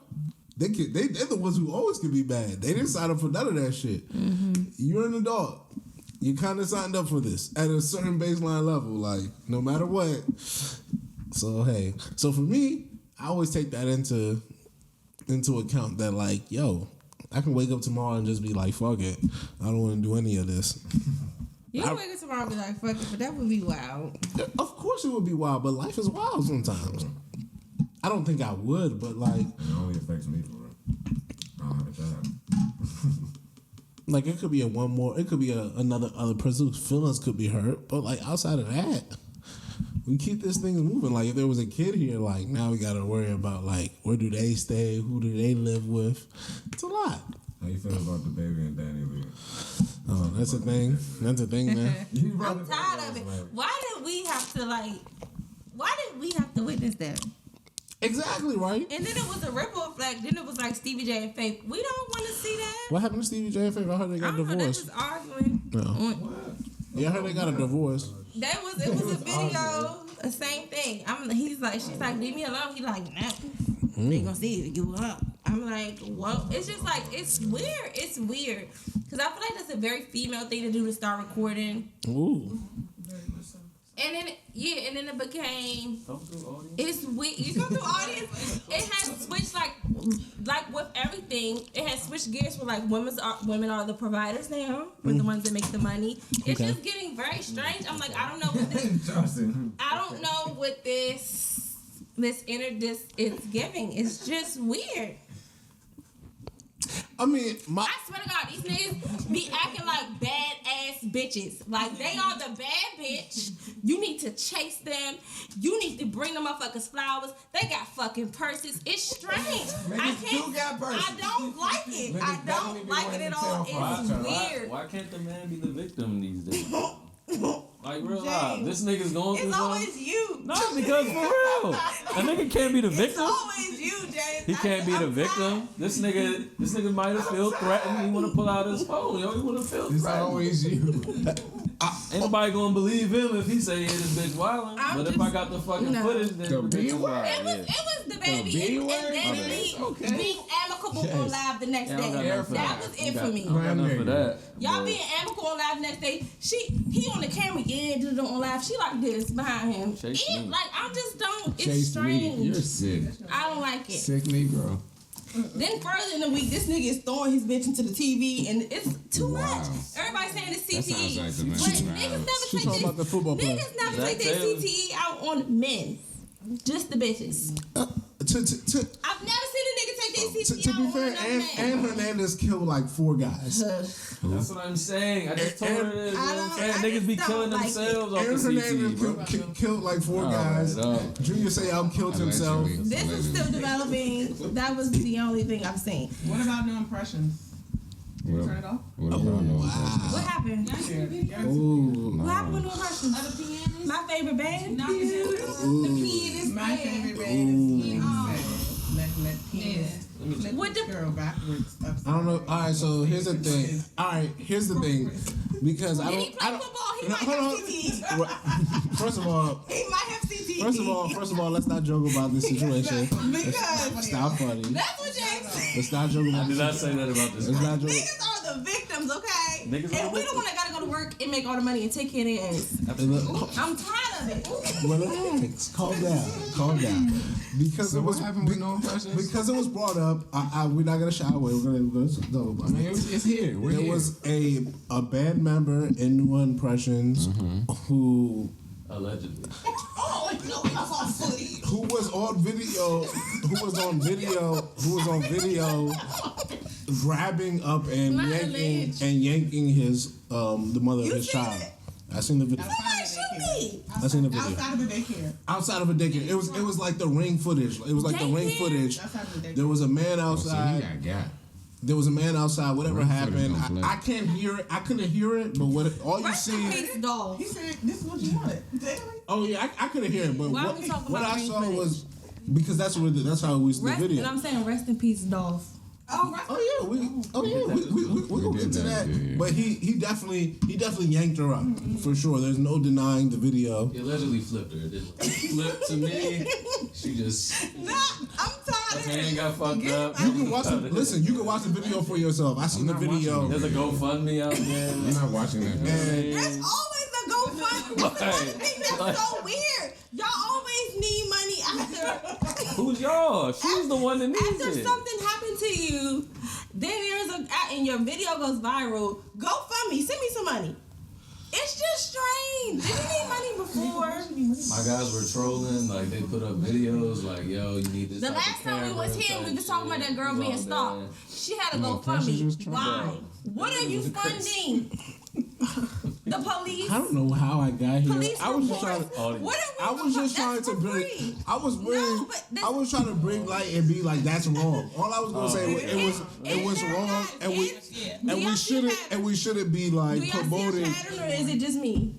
they're the ones who always can be mad. They didn't sign up for none of that shit. You're an adult. You kind of signed up for this at a certain baseline level, like no matter what. So hey, so for me, I always take that into account that like, yo, I can wake up tomorrow and just be like, fuck it, I don't want to do any of this. You can wake up tomorrow and be like, fuck it, but that would be wild. Of course it would be wild, but life is wild sometimes. I don't think I would, but like, It only affects me for real. I don't have a job. like it could be another other person whose feelings could be hurt, but like outside of that, we keep this thing moving. Like if there was a kid here, like now we gotta worry about like where do they stay, who do they live with. It's a lot. How you feel about the baby and Danny Lee? Oh, that's a thing. That's a thing, man. I'm tired of it. Why did we have to witness that? Exactly right. And then it was a ripple effect. Then it was like Stevie J and Faith. We don't want to see that. What happened to Stevie J and Faith? I heard they got I don't know. They divorced. was arguing. No. Yeah, I heard they got a divorce. It was a video. The same thing. She's like, leave me alone. He like, nah. They gonna see it. Give it up. I'm like, well, it's just like it's weird. It's weird because I feel like that's a very female thing to do to start recording. Ooh. And then it became. It's weird. You come through audience. It has switched like with everything. It has switched gears for like women are the providers now. We're the ones that make the money. It's just getting very strange. I'm like, I don't know what this is giving. It's just weird. I mean, I swear to God, these niggas be acting like badass bitches. Like they are the bad bitch. You need to chase them. You need to bring them motherfuckers flowers. They got fucking purses. It's strange. I don't like it. I don't like it at all. It's weird. Why can't the man be the victim these days? Like real life, this nigga's going through It's something. always you. No, because for real, a nigga can't be the victim. It's always you, James. He can't be the victim. This nigga might have feel threatened. He want to pull out his phone. Yo, he want to feel It's threatened. always you. Ain't nobody gonna believe him if he say, "Hey, this bitch wildin'." But if I got the fucking footage, then The the B bitch is word? wild. It was the baby and then me being amicable amicable on live the next day. That was it for me. I got enough for that. Y'all being amicable on live the next day. He on the camera, did it on live. She like this behind him. Like I just don't. It's strange. You're sick. I don't like it. Sick Negro. Then further in the week, this nigga is throwing his bitch into the TV, and it's too much. Everybody saying it's CTE, That sounds like but niggas never take this. Niggas never take their CTE out on men, just the bitches. I've never seen a nigga take their CTE To out be on fair, another man. Ann Hernandez killed like 4 guys. That's what I'm saying. I just told her this. Niggas be killing themselves off the Ann CTE, Hernandez bro. killed like 4 guys. Junior say killed himself. This is still developing. That was the only thing I've seen. What about new impressions? Turn it off? What happened? Ooh. What happened with new impressions? Other pianists? My favorite band? The pianist. My favorite band is Let pianist. What the Girl backwards. I don't know. All right, so here's the thing. Here's the thing. Because I Did don't. he play football? He might have CTE. First of all, He might have CTE. First of all, let's not joke about this situation. Because It's not funny. that's what James said. Let's not joke about I did this. not say that about this. Let's not joke. Niggas are the victims, okay? Niggas are And we the the one that gotta go to work and make all the money and take care of their ass. I'm tired of it. Relax. Calm down. Because So what happened with no impressions? Because it was brought up. We're not gonna shy away. We're gonna talk about I mean, it. it's here. There was a band member in New Impressions who Allegedly. who was on video grabbing up and Not yanking his the mother of his seen child. it? I seen the video. Somebody shoot me. I seen the video. Outside of the daycare. Outside of a daycare. It was like the ring footage. It was like the ring Daycare? footage. Outside of the daycare. There was a man So he outside. got. There was a man outside. Whatever Ring footage happened, don't play. I can't hear it. I couldn't hear it. But all you Rest in see. peace, doll. He said, this is what you wanted. Oh yeah, I couldn't hear it. But Why we talking what about I ring saw footage? was because that's how we see the Rest, video. and I'm saying rest in peace, Dolph. We gonna get to that. Yeah. But he definitely yanked her up for sure. There's no denying the video. He allegedly flipped her. It didn't flip to me. She just. Nah, I'm tired Her hand got fucked up. You can watch listen. You can watch the video for yourself. I seen the I'm not watching video. it. There's a GoFundMe out there. I'm not watching that. And There's always a GoFundMe. That's the one thing that's so weird. Y'all always need money after Who's y'all? She's the one that needs after it. something happened to you. Then and your video goes viral. GoFundMe, send me some money. It's just strange. Did you need money before? My guys were trolling, like they put up videos, like yo, you need this. The type last of time we was camera here, we type was talking about shit. that girl It was being all stalked. bad. She had to Precious was GoFundMe. trying Why? What are you funding? The police? I don't know how I got here. Police I was just reports? trying to. What are I we was just that's trying to for bring. free. I was bringing. No, but that's- I was trying to bring light and be like, "That's wrong." All I was gonna say was it was wrong, and we shouldn't be like Do y'all see a promoting. pattern or is it just me?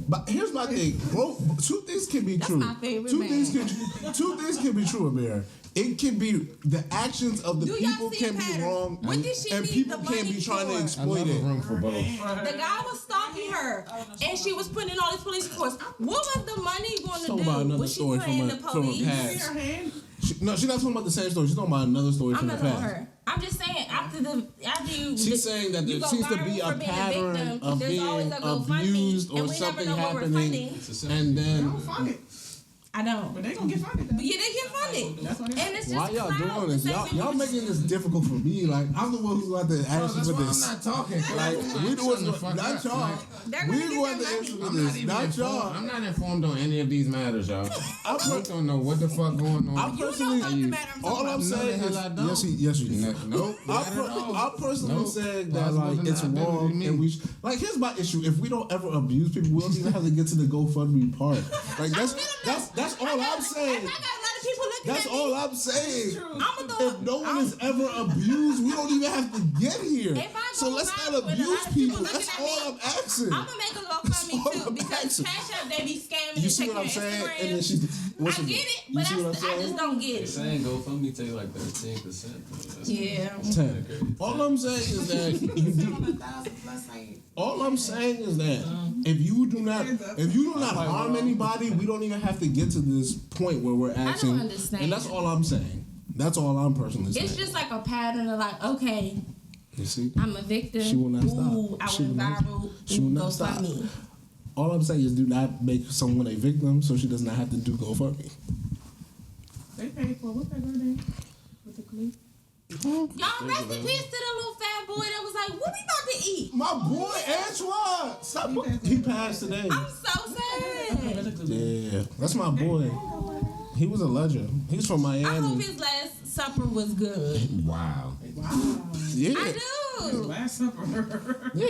But here's my thing, bro. Two things can be true. my favorite Two band. things can be true, Amirah. It can be the actions of the Do y'all people see a can be pattern? wrong, What did she and need people the can money be trying to for? I exploit love a it. room for both. The guy was stalking her, and she was putting in all these police reports. What was the money going to Talking about do? another Was she story paying the from a police? past. Her hand. She's not talking about the same story. She's talking about another story I'm from the not on past. her. I'm just saying after you. She's saying that you there go seems to viral be a for being pattern victim, of there's always being a GoFundMe, abused and or we never something know what we're happening, funding. and then Don't fund it. I don't. But they gonna get funded though. Yeah, they get funded. That's what it is. And it's just why y'all clout. doing this? The same Y'all thing with- making this difficult for me. Like I'm the one who's got to ask you That's for why I'm this. not talking. Like we the ones, Shut the fuck not up. y'all. Like, They're We gonna the get ones their to answer money. for I'm not this, even not informed. y'all. I'm not informed on any of these matters, y'all. I don't know what the fuck going on. I personally, What's the matter? I'm all talking I'm about? saying No, the is, hell I don't. yes, you do. Nope, not at all. I'm personally Nope. saying Well, that I was like it's supposed to not wrong, be and me. we like. Here's my issue: if we don't ever abuse people, we don't even have to get to the GoFundMe part. Like that's all I'm saying. I got a lot of people looking That's at all me. I'm saying. I'm gonna If no one is ever abused, we don't even have to get here. If I So go let's viral not with a lot abuse of people. people That's looking at all me, I'm asking. I'm gonna make a all GoFundMe too I'm because asking. Cash App they be scamming You and see taking what I'm your saying? Instagram. And then she's. What's I it? get it, You but see what I'm I saying? just don't get They're it. saying GoFundMe take like 13%. Yeah. 10. All I'm saying is that you do. 1,000 plus like. All I'm saying is that if you do not harm anybody, we don't even have to get to this point where we're asking. understand. And that's all I'm saying. That's all I'm personally saying. It's just like a pattern of like, okay, you see, I'm a victim. She will not Ooh, stop. I She went will not- viral. she will not stop. GoFundMe. All I'm saying is do not make someone a victim so she does not have to do GoFundMe. They paid for what's that girl name? With the clue? Y'all rest in peace to the little fat boy that was like, what we about to eat? My boy Antoine, stop. He passed today. I'm so sad. Yeah, that's my boy. He was a legend. He's from I hope Miami. his last supper was good. Wow. Yeah, I do. Last supper. yeah.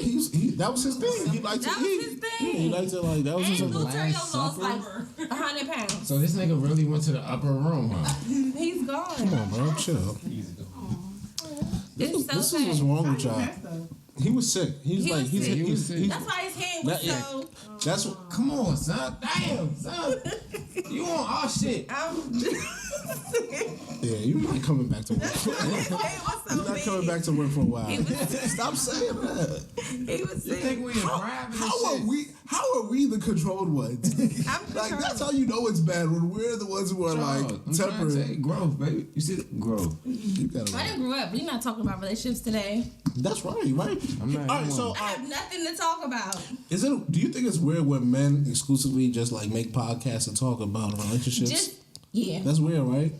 That was his thing. He liked to That was eat. his thing. Yeah, he liked to like. That was his And Lou thing. Terrio lost like 100 pounds. So this nigga really went to the upper room, huh? He's gone. Come on, bro, chill. It's so This is sad. what's wrong with y'all. He was sick. He's He like was he's sick. He was sick. That's why his hand was That- yeah. so. that's what. Come on, son. Damn, son. You on our shit. Yeah, you're not coming back to work. You're not coming back to work for a while. Stop saying that. He was You sick. think we in private and How are shit? we? How are we the controlled ones? Like that's how you know it's bad when we're the ones who are like Charles, I'm trying to temperate. say growth, baby. You see the growth. You gotta I didn't grow up. We're not talking about relationships today. That's right. I'm not All right. one. So, I have nothing to talk about. is it? Do you think it's weird when men exclusively just like make podcasts and talk about relationships? Just yeah. That's weird, right?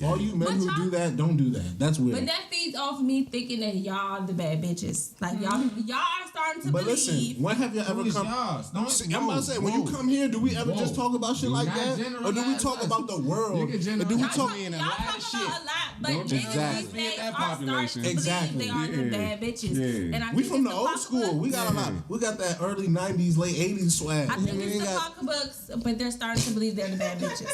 All you men But who y'all- do that, don't do that. That's weird. But that feeds off me thinking that y'all the bad bitches. Like y'all are starting to But believe. listen, when have you ever Who's come? y'all? Don't- See, I'm about to say, when you whoa, come here, do we ever whoa. just talk about shit Do like not that, or do we generalize talk us. about the world? You Or can do we generalize talk? me in a Y'all lot talk of about shit. a lot, but Don't niggas exactly. these days That are starting population. to Exactly. believe they are the Yeah. bad bitches. Yeah. And I We think from it's the old school. We got a lot. We got that early '90s, late '80s swag. I think We it's ain't the got- pocketbooks, but they're starting to believe they're the bad bitches.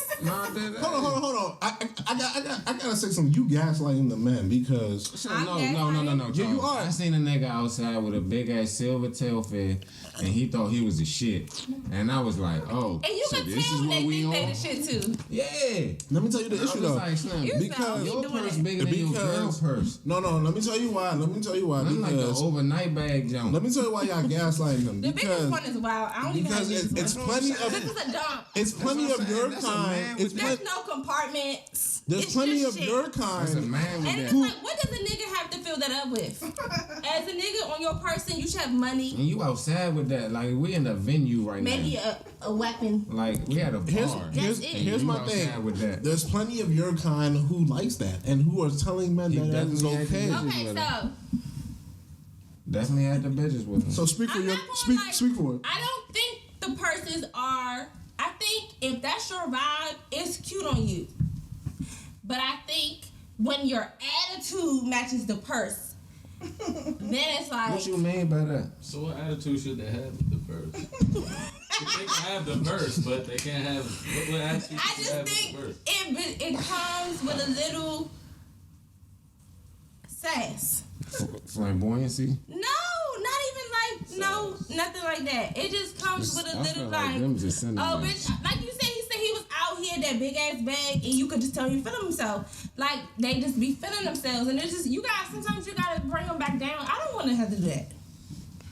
Hold on. I gotta say something. You gaslighting the men because No. Yeah, you are. I seen a nigga outside with a big ass silver tail fin, and he thought he was the shit. And I was like, oh, And you so can this tell is when what they we think they on? the shit too. Yeah. let me tell you the I was issue just though. like, Slim, You Because sound your doing purse it. bigger than your girl purse. No. Let me tell you why. I'm like the Because overnight bag jump. let me tell you why y'all gaslighting them. The biggest Because one is wild. I don't even have because this it's one. plenty This of is a dump. it's plenty what of I'm saying. your That's a man kind. with It's There's plenty. no compartments. There's It's plenty just of shit. your That's a kind. man with And that. it's like, what does a nigga have to fill that up with? As a nigga on your person, you should have money, And you outside with that. Like, we in a venue right maybe now. a weapon. Like, we had a bar. Here's it. here's You my outside thing. with that. There's plenty of your kind who likes that and who are telling men He that that is definitely okay. acted Okay, so Definitely had the bitches with him. So speak for I'm your not gonna speak like, speak for it. I don't think the purses are. I think if that's your vibe, it's cute on you. But I think when your attitude matches the purse, then it's like. What you mean by that? So what attitude should they have with the verse? If they can have the verse, but they can't have what attitude I should they just have think with the verse? it comes with a little sass. Flamboyancy? No, not even like nothing like that. It just comes with a I little feel like like, them just sending oh, them. bitch, like you said, he said he was out here that big ass bag, and you could just tell he feeling himself. Like they just be feeling themselves, and it's just you guys. Sometimes you gotta bring them back down. I don't want to have to do that.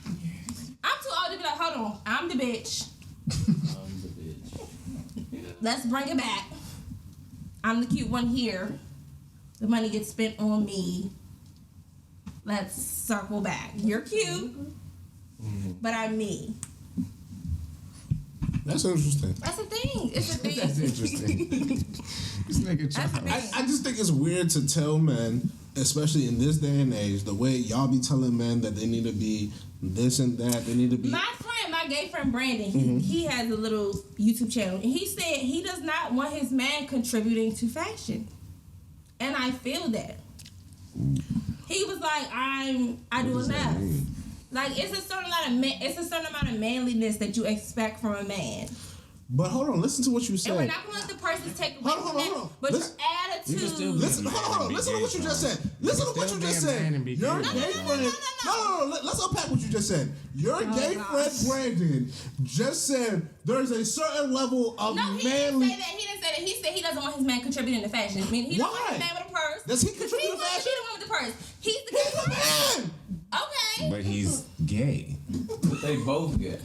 I'm too old to be like, hold on, I'm the bitch. I'm the bitch. Let's bring it back. I'm the cute one here. The money gets spent on me. Let's circle back. You're cute, but I'm me. That's interesting. That's a thing. It's a thing. That's interesting. This nigga That's the trying. thing. I just think it's weird to tell men, especially in this day and age, the way y'all be telling men that they need to be this and that, they need to be. My gay friend Brandon, he has a little YouTube channel, and he said he does not want his man contributing to fashion, and I feel that. He was like, I do does that enough. mean? Like it's a certain amount of manliness that you expect from a man. But hold on, listen to what you And we're said. not gonna let the person take away Hold on, from hold that. on. But Listen- your You can still attitude. Listen, hold on, listen to what you just said. Listen to what you just said. Your gay friend. No. Let's unpack what you just said. Your gay friend Brandon just said there's a certain level of No, he didn't manly. say that. He didn't say that. He said he doesn't want his man contributing to fashion. I mean, he don't want Why? his man with a purse. Does he contribute to He wants fashion? to be the one with the purse. He's the He's gay a one. man. Okay. But he's gay. But they both get.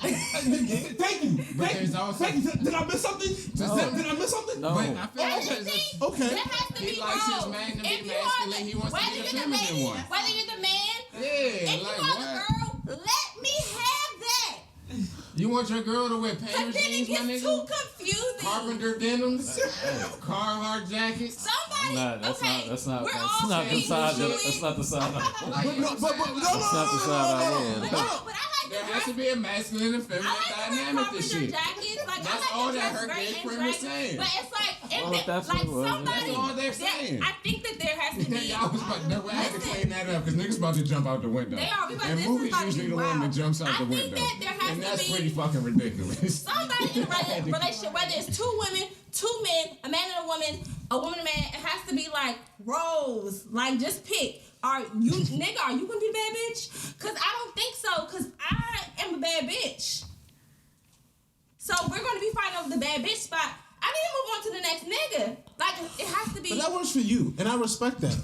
This Thank you. But there's also Thank you. Did I miss something? Did I miss something? No. But I feel like there's Okay. There has to he be likes his roles. man to be If you are masculine. He wants to whether be the you're the feminine man, one. whether you're the man, Yeah, if like you are the what? girl, let me have that. You want your girl to wear Cause painter's then it jeans, my gets nigga? too confusing. Carpenter denims, Carhartt jackets. Somebody, Nah, that's okay, that's not we're that's all not the speaking side. truly. That's not the side. Like, But no, That's not the side I No, want. but I like there the has to dress. be a masculine and I feminine like the dynamic to carpenter shit. jackets. Like That's I all like the that dress her great gay and friend dress, was saying. but it's like if Well, there, that's like what it was. somebody. That's all they're there- saying. I think that there has to be. Y'all was about to, I had to Listen. clean that up because niggas about to jump out the window. They are. We about And this movies is about to usually be the one wild. that jumps out I the think window. that there has And to that's be pretty fucking ridiculous. somebody in a relationship, whether it's two women, two men, a man and a woman and a man. It has to be like roles. Like just pick. Are you nigga? Are you gonna be the bad bitch? Cause I don't think so. Cause I am a bad bitch. So we're gonna be fighting over the bad bitch spot. I need to move on to the next nigga. Like it has to be. But that works for you, and I respect that.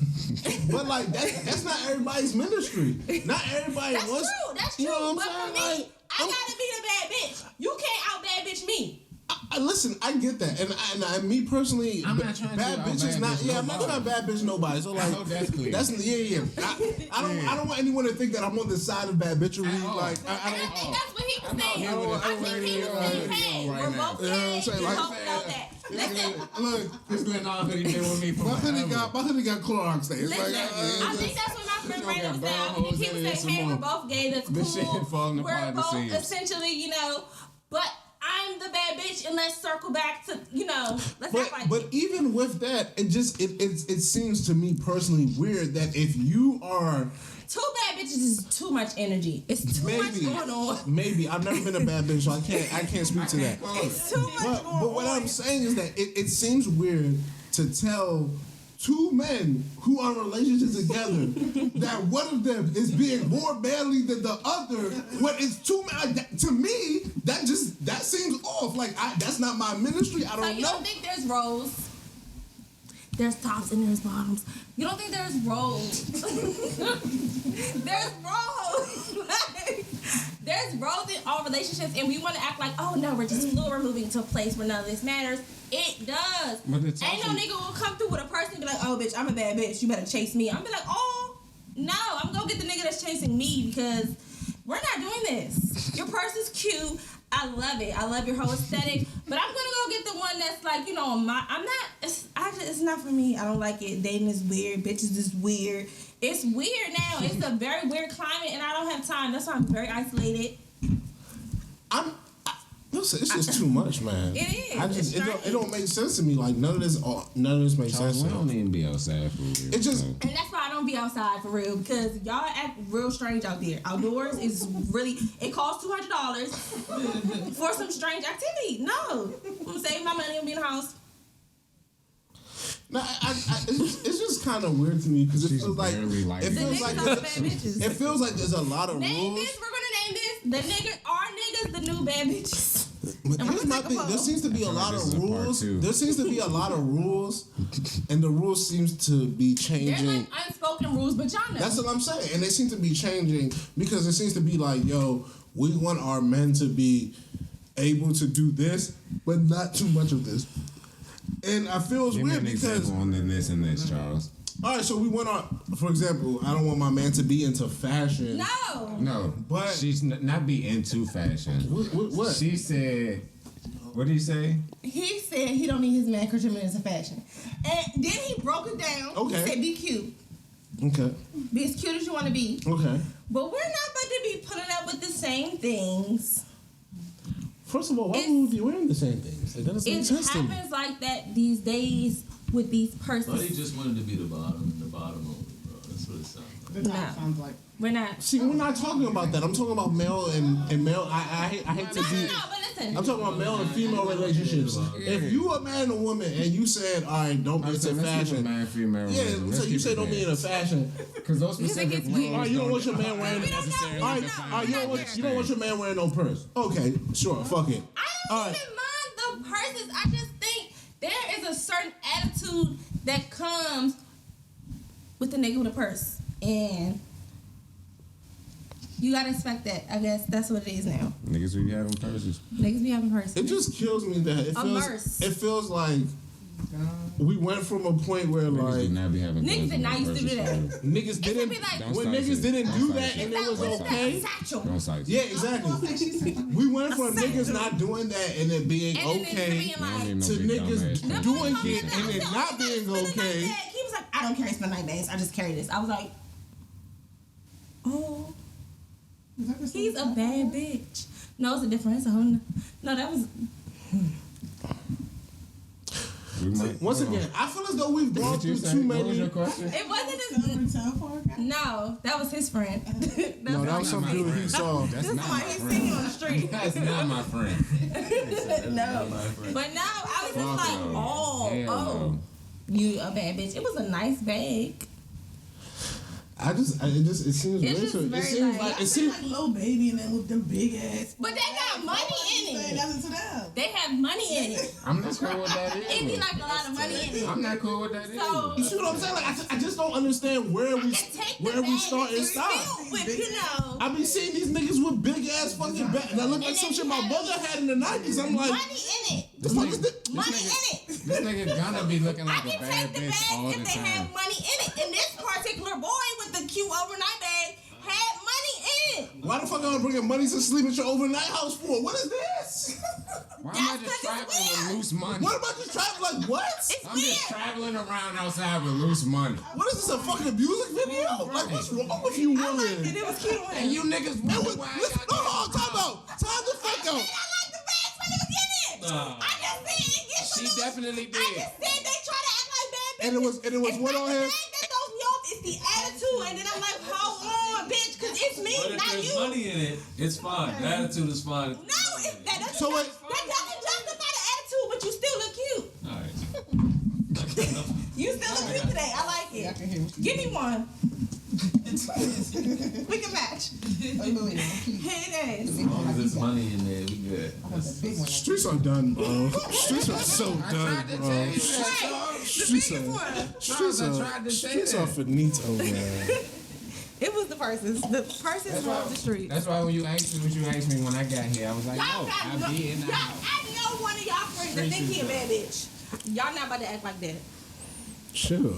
But like that's not everybody's ministry. Not everybody That's wants. true. That's true. You know what But I'm for saying? me, Like, I gotta be the bad bitch. You can't out bad bitch me. listen, I get that, and me personally, I'm not trying to bad out bitches. bad Not bitch I'm not nobody. trying to bad bitch nobody. So like, I hope that's clear. I don't want anyone to think that I'm on the side of bad bitchery. At all. Like And I think that's what he was saying. here with it. I think he was saying, hey, Right we're now. both You know what I'm gay. saying? You Like- hope you know that. Listen, look, This Glen hoodie been with me for my hoodie forever. got Clorox stains. listen. Like, I think that's what my friend This one Brandon got was saying. I brown think he holes was in it, saying, hey, some we're more. both gay. That's This shit cool. falling We're apart at the both seams. essentially, you know, but I'm the bad bitch, and let's circle back to, you know, let's act like but even with that, it seems to me personally weird that if you are two bad bitches is too much energy. It's too much going on. maybe I've never been a bad bitch, so I can't speak to that. It's too much But going on. what I'm saying is that it seems weird to tell two men who are in relationships together that one of them is being more manly than the other. When it's two men, to me, that seems off. Like that's not my ministry. I So don't you know. don't think there's roles? There's tops and there's bottoms. You don't think there's roles? There's roles. Like, there's roles in all relationships, and we want to act like, oh no, we're just fluid, we're moving to a place where none of this matters. It does. But it's Ain't no also- nigga will come through with a person and be like, oh bitch, I'm a bad bitch. You better chase me. I'm be like, oh no, I'm gonna get the nigga that's chasing me because we're not doing this. Your purse is cute. I love it. I love your whole aesthetic. But I'm gonna go get the one that's like, you know, it's not for me. I don't like it. Dating is weird. Bitches is weird. It's weird now. It's a very weird climate, and I don't have time. That's why I'm very isolated. Listen, it's just too much, man. It is. I just It's it don't make sense to me. Like none of this makes sense. We to don't me. even be outside for real. It just And that's why I don't be outside for real, because y'all act real strange out there. Outdoors is really, it costs $200 for some strange activity. No. I'm gonna save my money and be in the house. no, it's just kind of weird to me because it She's feels like barely like it it. The feels niggas like are the bad bitches. it feels like there's a lot of Name rules. this, we're gonna name this. Our niggas, the new bad bitches. But And we're here's my gonna take a thing. poll. There seems to be a feel like lot this of is a part rules. two. There seems to be a lot of rules, and the rules seems to be There's changing. like unspoken rules, but y'all know. That's what I'm saying, and they seem to be changing because it seems to be like, yo, we want our men to be able to do this, but not too much of this. And I feel it's Give me weird an because, example on this and this, Charles. all right, so we went on. For example, I don't want my man to be into fashion. No. No, But- she's not be into fashion. What? She said, what did he say? He said he don't need his man contributing to fashion. And then he broke it down. Okay. He said be cute. Okay. Be as cute as you want to be. Okay. But we're not about to be putting up with the same things. First of all, why would we be wearing the same things? It doesn't make It sense to me. happens like that these days with these But he persons. just wanted to be the bottom and the bottom only, bro. That's what it sounds like. The top Nah. sounds like. We're not. See, we're not talking about that. I'm talking about male and male. I hate to No, be. but listen. I'm talking about male and female relationships. If you a man and woman and you said, all right, don't be into fashion. Man, female. Yeah, so you say don't be into fashion. Because those You think specific it's weird? All right, you don't want your man wearing. We don't know. All right, you don't want your man wearing no purse. Okay, sure, fuck it. I All don't right. even mind the purses. I just think there is a certain attitude that comes with the nigga with a purse. And You gotta expect that. I guess that's what it is now. Niggas be having purses. Niggas be having purses. It just kills me that it feels like we went from a point where Niggas like do not be having Niggas did not used to do that. niggas didn't be like- when niggas didn't do that and it was okay. Don't size. Yeah, exactly. We went from niggas not doing that and it being And then niggas okay being like, to niggas Them doing boys it told and me it that. not I being spend a night okay. bag. He was like, I don't carry spend night bags. I just carry this. I was like, oh, he's a bad bitch. No, it's a different. It's a whole. No, that was. Once again, I feel as though we've gone through too What was many. your question? It wasn't his. No, that was his friend. No, that was some dude he saw. That's not my Somebody he's friend. sitting on the street. That's not my friend. No, but no, I was just Fuck like, no. oh, Hell oh, no. you a bad bitch. It was a nice bag. It seems It's weird. just It very seems like- like it seems. Like little baby and then with them big ass. But they got money in it. Nothing to them. They have money in it. I'm not cool with that It be either. like a lot of money in it. I'm not cool with that So- You see what I'm saying? Like I just don't understand where we start and stop. With, you know, I be seeing these niggas with big ass fucking back that look like And some then shit you my have- mother had in the 90s. I'm like, money in it. the fuck is this? Money in it. This nigga gonna be looking I like a can bad take the bitch all bag the if they time. have money in it. And this particular boy with the cute overnight bag had money in it. Why the fuck am I bringing money to sleep at your overnight house for? What is this? Why am I That's just 'cause it's traveling with weird. loose money? What am I just traveling? Like what? It's I'm just weird. traveling around outside with loose money. What is this, a fucking music video? Like what's wrong with you I liked it. women? It was cute on And you niggas wonder why I Listen, got hold on, time out. Time the fuck I out. like the bags when it was in it. I just said it gets She a little- definitely I did. just said they try to act like bad bitches. And it was It's what not on the him? bag that throws me off. It's the attitude. And then I'm like, hold on, bitch, because it's me, But if not there's you. money in it, it's fine. The attitude is fine. No, that doesn't, So wait. that doesn't justify the attitude, but you still look cute. Alright. You still look cute today. I like it. Give me one. We can match. Hey, it is. As long as there's money in there, we good. Streets are done, bro. Streets are so I done, tried to bro. tell you that, Right. dog. Streets The biggest are one. streets I are tried to say streets are that. finito, man. It was the purses. The purses were off the street. That's why when you asked me when I got here, I was like, Y'all no, got I no, be in the y'all, house. I know one of y'all friends that think he a bad bitch. Y'all not about to act like that. Chill.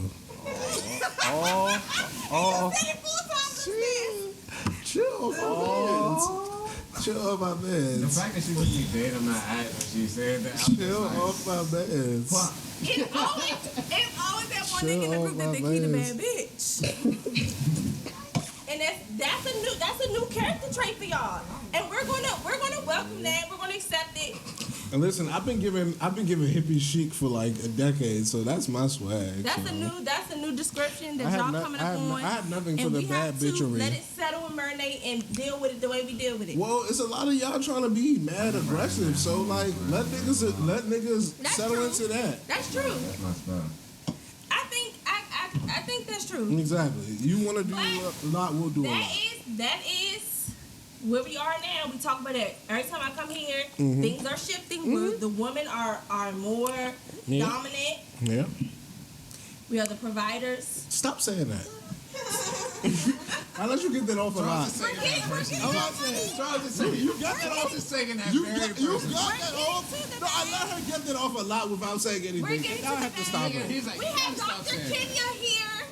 Oh, Say it full time. chill, my chill off my The meds. fact that she was me dead on my eyes when she said that, I was Chill just like, off my meds. It's always that one nigga in the group that think he the bad bitch. And that's a new character trait for y'all. And we're gonna welcome that. We're gonna accept it. And listen, I've been giving hippie chic for like a decade, so that's my swag. That's you know? a new description I that had y'all no- coming I up had no- on. I had nothing for and the we bad have to bitchery. let it settle and marinate and deal with it the way we deal with it. Well, it's a lot of y'all trying to be mad aggressive, so like let niggas That's settle true. into that. That's true. that's my stuff. I think that's true. Exactly. You want to do But a lot, we'll do a lot. That is where we are now. We talk about that every time I come here. Mm-hmm. Things are shifting. Where the women are more Yeah. dominant. Yeah. We are the providers. Stop saying that. I let you get that off a lot. We're getting I'm not saying. You got that off. Just saying that You very got person. that off. No, I let her get that off a lot without saying We're anything. getting Y'all to have the to stop bag. it. He's like, We you have gotta stop Dr. saying that. Kenya here.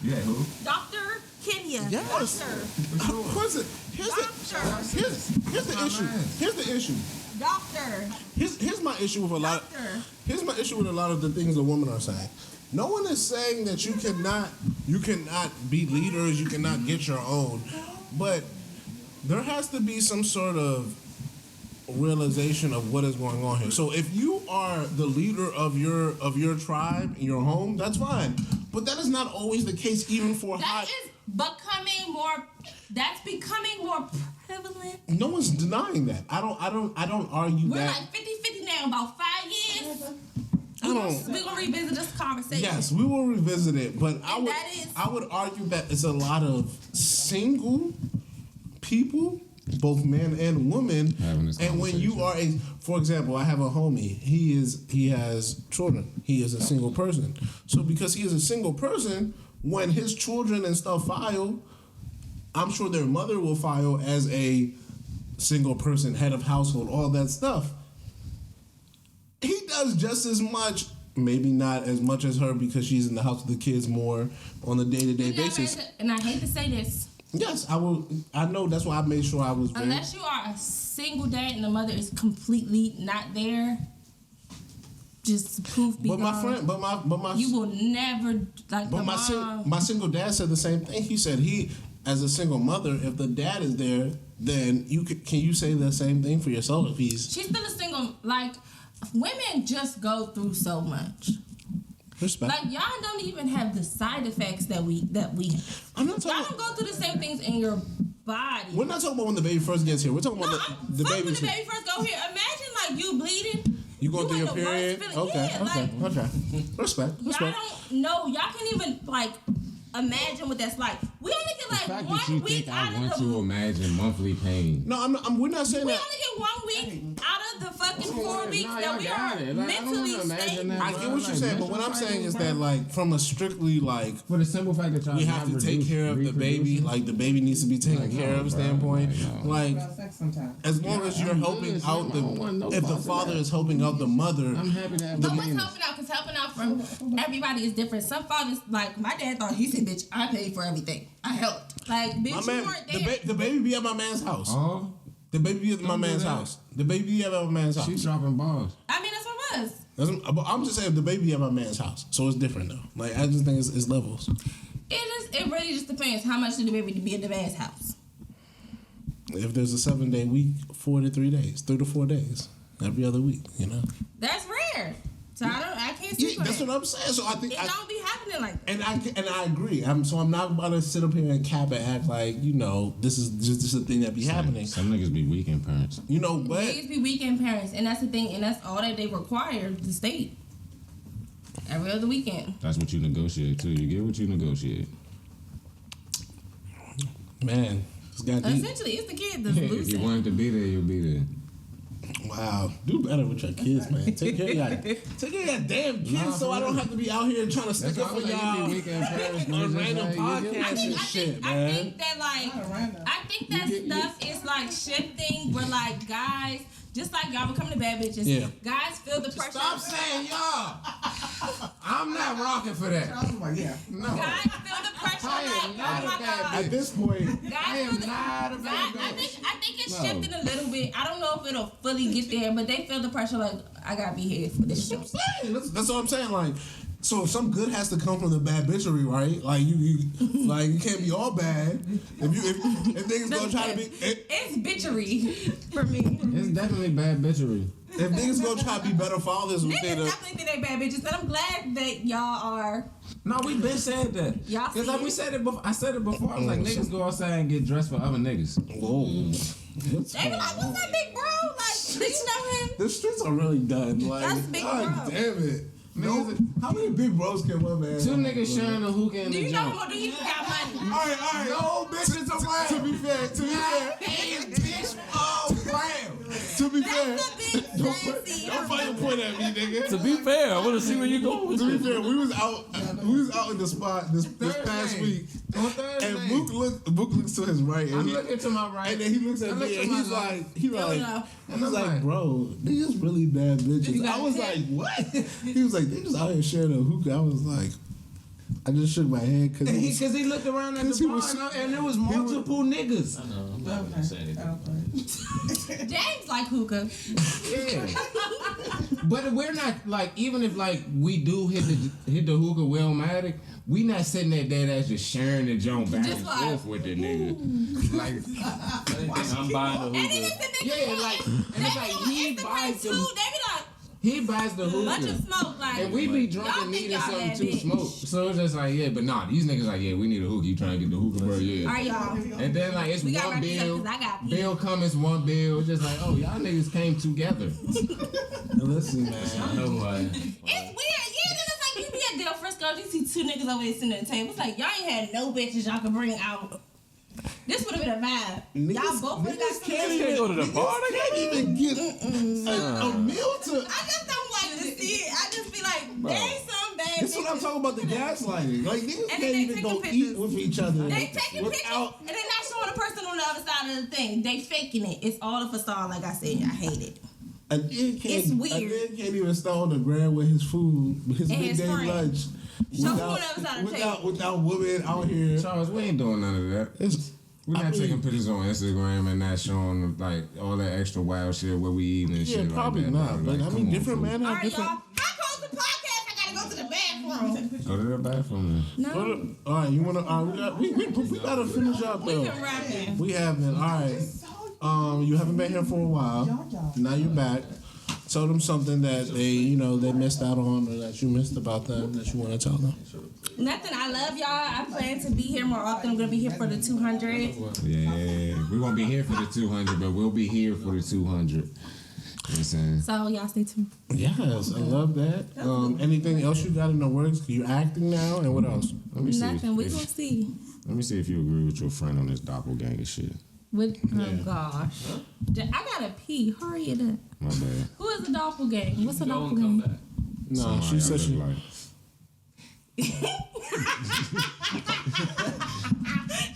Yeah, who? Dr. Kenya. Yes. Doctor. Listen, here's the issue. Here's the issue. Doctor. Here's my issue with a lot. Doctor. Here's my issue with a lot of the things the women are saying. No one is saying that you cannot be leaders, you cannot get your own, but there has to be some sort of realization of what is going on here. So if you are the leader of your tribe, your home, that's fine. But that is not always the case, even for That high. is becoming more. That's becoming more prevalent. No one's denying that. I don't argue We're that. like 50-50 now. About 5 years. I don't. We're gonna revisit this conversation. Yes, we will revisit it, but And that is- I would argue that it's a lot of single people, both men and women. Having this And when you are for example, I have a homie. He has children. He is a single person. So because he is a single person, when his children and stuff file, I'm sure their mother will file as a single person, head of household, all that stuff. He does just as much, maybe not as much as her because she's in the house with the kids more on a day-to-day basis. And I hate to say this. Yes, I will. I know that's why I made sure I was very... Unless you are a single dad and the mother is completely not there, just proof be But my gone. friend, but my you will never like. But my single dad said the same thing. He said as a single mother, if the dad is there, then can you say the same thing for yourself if he's... She's still a single. Like, women just go through so much. Respect. Like, y'all don't even have the side effects that we have. I'm not talking. Y'all don't go through the same things in your body. We're not talking about when the baby first gets here. We're talking about the baby. When the baby first go here, imagine like you bleeding. You going through in your the worst period? feeling. Okay, Yeah, okay. Respect. Y'all don't know. Y'all can't even like imagine what that's like. We only get The fact like that you 1 week think out I want of to the. imagine monthly pain. No, we're not saying We that. only get 1 week out of the fucking 4 weeks Nah, that y'all we got are it. Like, I don't mentally wanna imagine stable. that. I get what you're saying, but what I'm saying is that, like, from a strictly, like, For the simple fact that y'all we have to take care of the baby, like, the baby needs to be taken care of standpoint. Like, About sex sometimes. as long as you're I'm helping good, out I don't want no if the part of father that. is helping out the mother, I'm happy to have But the what's means. helping out? Because helping out from everybody is different. Some fathers, like my dad, thought he said, "Bitch, I paid for everything. I helped." Like, bitch, my you man, weren't there. the baby be at my man's house. Oh, The baby be at my Don't do man's that. house. The baby be at my man's house. she's dropping balls. I mean, that's what it was. But I'm just saying the baby at my man's house, so it's different though. Like I just think it's levels. It really just depends how much did the baby be at the man's house. If there's a 7-day week, 4 to 3 days, 3 to 4 days, every other week, you know. That's rare. So I can't Yeah, speak for that's that. what I'm saying. So I think It don't be happening like that. and I agree. I'm not about to sit up here and cap and act like this is just a thing that be happening. Some niggas be weekend parents. You know, but Niggas be weekend parents, and that's the thing, and that's all that they require the state. Every other weekend. That's what you negotiate too. You get what you negotiate. man, it's got deep. Essentially, it's the kid that's If you losing. wanted to be there, you'll be there. Wow, do better with your kids, man. Take care of your damn kids, Nah, so I don't have to be out here trying to stick up for y'all You be weekend parents. on niggas, random like, you get- podcasts and shit, I man. think that I think that stuff is like shifting where like guys, just like y'all becoming the bad bitches, Yeah. guys feel the pressure. Stop saying y'all. I'm not rocking for that. I was like, yeah. No. Guys feel the pressure I am like, not oh a my bad god. At this point, Guys I am feel the- not a bad guys- bitch. I think it's No. shifting a little bit. I don't know if it'll fully get there, but they feel the pressure like I gotta be here for this shit. that's what I'm saying. Like, so some good has to come from the bad bitchery, right? Like you like you can't be all bad. If niggas gonna try to be, It's bitchery for me. It's definitely bad bitchery. if niggas gonna try to be better fathers Niggas within a. definitely think they bad bitches, and I'm glad that y'all are. No, we been said that. Y'all Because see like we it? said it before. I said it before. I was like, niggas go outside and get dressed for other niggas. Whoa. They be like, "What's that big bro? Like, do you know him?" The streets are really done. Like, That's big God bro. damn it. No, Niggas- how many big bros can one man? Two niggas sharing a hookah in Do the you know jump. him or do you got money? All right. No, bitch, it's a lamb. To be fair. To be fair. That's a big fancy. Don't fucking point at me, nigga. To be fair, I want to see where you going with To be this. fair, we was out in the spot this past week, On Thursday. and Mook looks to his right, I'm and looking to my right. then he looks at I look me, to and my he's left. like, he's I'm like, like, bro, niggas really bad bitches. You got I was a like, what? He was like, they just out here sharing a hookah. I was like, I just shook my head because Because he looked around at 'Cause the he bar was- and there was multiple niggas. I know, I'm not gonna say anything. James like hookah. Yeah. But we're not like, even if like we do hit the hookah Wellmatic, we not sitting there dead ass just sharing the joint back Just and like, forth with the nigga. Like, I didn't think I'm buying the And then hookah. it's the niggas Yeah, who- like- they and it's be like on he Instagram buys too. them- They be like, he buys the bunch of hookah. smoke. Like, And we be drunk y'all and think needing y'all something bad to bitch. smoke. So it's just like, yeah, but nah, these niggas like, yeah, we need a hookah. You trying to get the hookah, bro? Yeah. All right, y'all. And then like it's We got one wrap this up bill. 'cause I got Bill Cummins, one bill. It's just like, oh, y'all niggas came together. listen, man. I know why. It's weird. Yeah, then it's like you be at Del Frisco, you see two niggas over there sitting at the table. It's like y'all ain't had no bitches y'all could bring out. This would have been a vibe. Y'all both would have got some. can't Can't go to the bar. They can't even get a meal to. I just don't like to see it. I just be like, they ain't some bad That's what I'm bitches. talking about, the gaslighting. Like, niggas And then can't they even taking go pictures. eat with each other They taking pictures without. and then not want a person on the other side of the thing. They faking it. It's all a facade, like I said. I hate it. It's weird. A nigga can't even start on the ground with his food, his midday lunch. Show who on the other side of the table. Without women out here. Charles, we ain't doing none of that. We're not taking pictures on Instagram and not showing like all that extra wild shit where we eating and shit. Probably like that, not. Like, I mean, different men All have right, different. y'all. How close the podcast? I gotta go to the bathroom. Go to the bathroom then. No. All right, you wanna? We gotta finish up though. We've been rapping. We have been. All right. You haven't been here for a while. Now you're back. Tell them something that they missed out on or that you missed about them that you want to tell them. Nothing. I love y'all. I plan to be here more often. I'm gonna be here for the 200. Yeah, we won't be here for the 200, but we'll be here for the 200. You know what I'm saying? So y'all stay tuned. Yes, I love that. Anything else you got in the works? You acting now, and what else? Let me see. Nothing. We gonna see. Let me see if you agree with your friend on this doppelganger shit. Oh gosh. I gotta pee. Hurry it up. My bad. Who is a doppelganger? What's a Go and come doppelganger? back. No, Somebody she I said look she. like.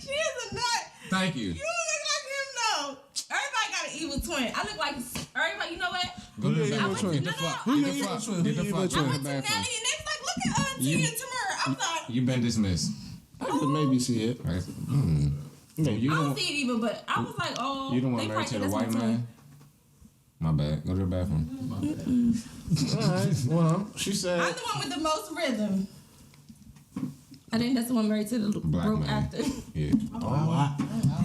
She is a nut. Thank you. You look like him though. Everybody got an evil twin. I look like everybody. You know what? Go to the Yeah, bathroom. evil twin. Get the fuck. Who Get your the evil fuck. twin? Get Who the your fuck evil out I of went the to Nelly and bathroom. they was like, look at Auntie You- and Tamara. I'm like, You been dismissed. I could maybe see it. Right? You I don't. don't see it either, but I was like, oh, You don't want they married to probably the think white that's my man? My bad. Go to the bathroom. All right. Well, she said. I'm the one with the most rhythm. I think that's the one married to the Black broke man. actor. Yeah.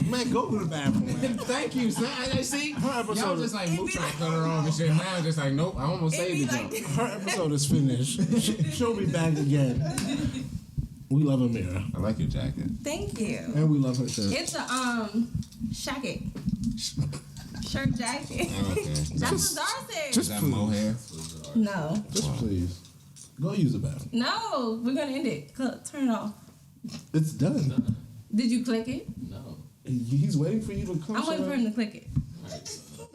Man, go to the bathroom, man. Thank you, son. I see. Her Y'all episode, just like move trying to cut her off and shit. Now just like, nope, I almost It saved be the like jump. her episode is finished. She'll be back again. We love Amirah. I like your jacket. Thank you. And we love her shirt. It's a jacket. Shirt jacket. Okay. That's what Zara said. Is that mohair? No. Just please. Go use the bathroom. No, we're gonna end it. Turn it off. It's done. Did you click it? No. He's waiting for you to come. I'm waiting for him to click it. Alright, so.